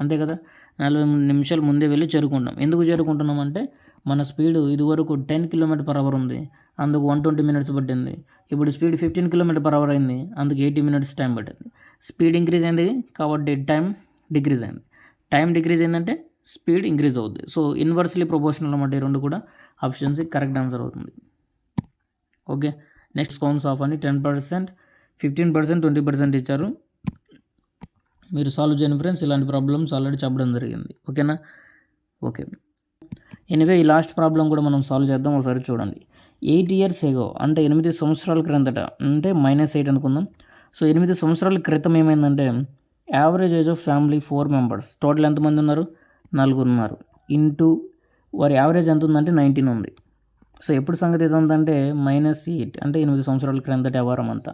అంతే కదా. 40 నిమిషాలు ముందే వెళ్ళి చేరుకుంటాం. ఎందుకు చేరుకుంటున్నాం అంటే మన స్పీడ్ ఇదివరకు 10 km/h ఉంది, అందుకు 120 మినిట్స్ పట్టింది. ఇప్పుడు స్పీడ్ 15 km/h అయింది, అందుకు 80 మినిట్స్ టైం పట్టింది. స్పీడ్ ఇంక్రీజ్ అయింది కాబట్టి టైం డిక్రీజ్ అయింది. టైం డిక్రీజ్ అయిందంటే స్పీడ్ ఇంక్రీజ్ అవుతుంది. సో ఇన్వర్స్లీ ప్రపోర్షనల్ అన్నమాట ఈ రెండు కూడా. ఆప్షన్ సి కరెక్ట్ ఆన్సర్ అవుతుంది. ఓకే, నెక్స్ట్ కౌంట్స్ ఆఫ్ అని 10%, 15%, 20% ఇచ్చారు. మీరు సాల్వ్ చేయని ఫ్రెండ్స్, ఇలాంటి ప్రాబ్లమ్స్ ఆల్రెడీ చెప్పడం జరిగింది. ఓకేనా, ఓకే. ఎనివే ఈ లాస్ట్ ప్రాబ్లం కూడా మనం సాల్వ్ చేద్దాం, ఒకసారి చూడండి. 8 years ago అంటే 8 సంవత్సరాల క్రిందట, అంటే -8 అనుకుందాం. సో 8 సంవత్సరాల క్రితం ఏమైందంటే average age of family 4 members, total ఎంతమంది ఉన్నారు, 4 ఉన్నారు, ఇంటూ వారి యావరేజ్ ఎంత ఉందంటే 19 ఉంది. సో ఎప్పుడు సంగతి ఏదంటే -8 అంటే 8 సంవత్సరాల క్రిందట వ్యవహారం అంతా.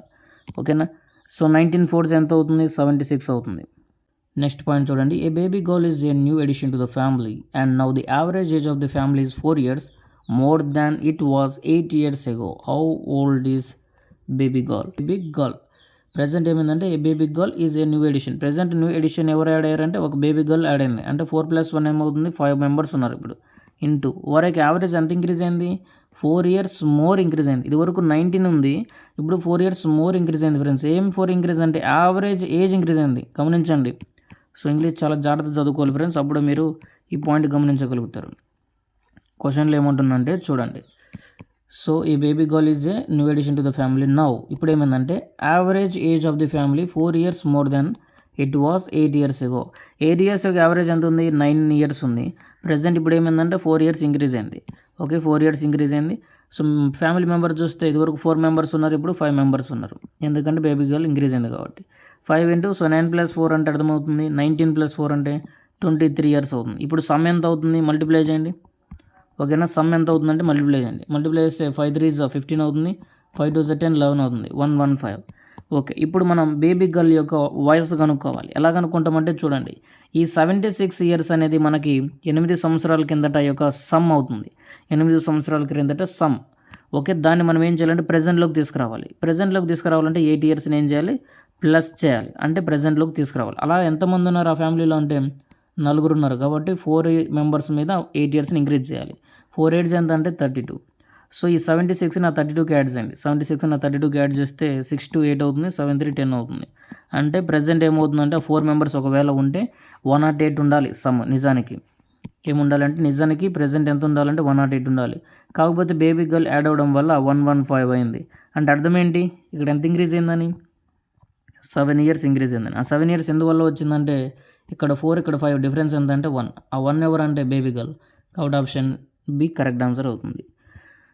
ఓకేనా, సో 19 4s ఎంత అవుతుంది, 76 అవుతుంది. నెక్స్ట్ పాయింట్ చూడండి. A baby girl is a new edition to the family and now the average age of the family is 4 years more than it was 8 years ago. How old is baby girl? Big girl present ఏమైందంటే a baby girl is a new edition. Present new edition ఎవరు add అయ్యారంటే ఒక baby girl add అయింది. అంటే 4 + 1 ఏమవుతుంది, 5 members ఉన్నారు ఇప్పుడు. Into వారికి యావరేజ్ ఎంత ఇంక్రీజ్ అయింది, 4 years మోర్ ఇంక్రీజ్ అయింది. ఇది వరకు 19 ఉంది, ఇప్పుడు 4 years మోర్ ఇంక్రీజ్ అయింది ఫ్రెండ్స్. ఏం 4 ఇంక్రీజ్ అంటే యావరేజ్ ఏజ్ ఇంక్రీజ్ అయింది. గమనించండి. సో ఇంగ్లీష్ చాలా జాగ్రత్త చదువుకోవాలి ఫ్రెండ్స్, అప్పుడు మీరు ఈ పాయింట్ గమనించగలుగుతారు. క్వశ్చన్లు ఏమంటుందంటే చూడండి. సో ఈ baby girl is a new edition to the family now. ఇప్పుడు ఏమైందంటే average age of the family 4 years more than it was 8 years ago. 8 years ago average ఎంత ఉంది, 9 years ఉంది. ప్రజెంట్ ఇప్పుడు ఏమైందంటే 4 years ఇంక్రీజ్ అయింది. ఓకే, 4 years ఇంక్రీజ్ అయింది. So family members చూస్తే ఇదివరకు 4 members ఉన్నారు, ఇప్పుడు 5 members ఉన్నారు, ఎందుకంటే బేబీ గర్ల్ ఇంక్రీజ్ అయింది కాబట్టి. 5 into సో 9 + 4 అంటే అర్థమవుతుంది, 19 + 4 అంటే 23 years అవుతుంది. ఇప్పుడు సమ్ ఎంత అవుతుంది, మల్టిప్లై చేయండి. ఓకేనా, సమ్ ఎంత అవుతుందంటే మల్టిప్లై చేయండి. మల్టిప్లై చేస్తే 5 3s 15 అవుతుంది, 5 2s 10 11 అవుతుంది, 115. ఓకే, ఇప్పుడు మనం బేబీ గర్ల్ యొక్క వయసు కనుక్కోవాలి. ఎలా కనుక్కుంటామంటే చూడండి, ఈ 76 years అనేది మనకి 8 సంవత్సరాల కిందట యొక్క సమ్ అవుతుంది. 8 సంవత్సరాల క్రిందట సమ్. ఓకే, దాన్ని మనం ఏం చేయాలంటే ప్రజెంట్లోకి తీసుకురావాలి. ప్రజెంట్లోకి తీసుకురావాలంటే 8 yearsని ఏం చేయాలి, ప్లస్ చేయాలి, అంటే ప్రజెంట్లోకి తీసుకురావాలి. అలా ఎంతమంది ఉన్నారు ఆ ఫ్యామిలీలో అంటే 4 ఉన్నారు కాబట్టి 4 members మీద 8 yearsని ఇంక్రీజ్ చేయాలి. 4 8s ఎంత అంటే 32. సో ఈ 76ని ఆ 32కి యాడ్ చేయండి. 76ని ఆ 32కి యాడ్ చేస్తే 6 2 8 అవుతుంది, 7 3 10 అవుతుంది. అంటే ప్రజెంట్ ఏమవుతుందంటే 4 members ఒకవేళ ఉంటే 108 ఉండాలి సమ్. నిజానికి ఏముండాలంటే నిజానికి ప్రజెంట్ ఎంత ఉండాలంటే 108 ఉండాలి. కాకపోతే బేబీ గర్ల్ యాడ్ అవ్వడం వల్ల 115 అయింది. అంటే అర్థం ఏంటి, ఇక్కడ ఎంత ఇంక్రీజ్ అయిందని, 7 years ఇంక్రీజ్ అయిందని. ఆ 7 years ఎందువల్ల వచ్చిందంటే ఇక్కడ 4 ఇక్కడ 5 డిఫరెన్స్ ఎంత అంటే 1. ఆ 1 ఎవరు అంటే బేబీ గర్ల్. కాబట్టి ఆప్షన్ బి కరెక్ట్ ఆన్సర్ అవుతుంది.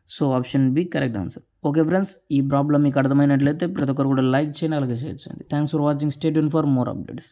So option B correct answer. Okay friends, ఈ ప్రాబ్లం మీకు అర్థమైనట్లయితే ప్రతి ఒక్కరు కూడా లైక్ చేయండి, అలాగే షేర్ చేయండి. Thanks for watching. Stay tune for more updates.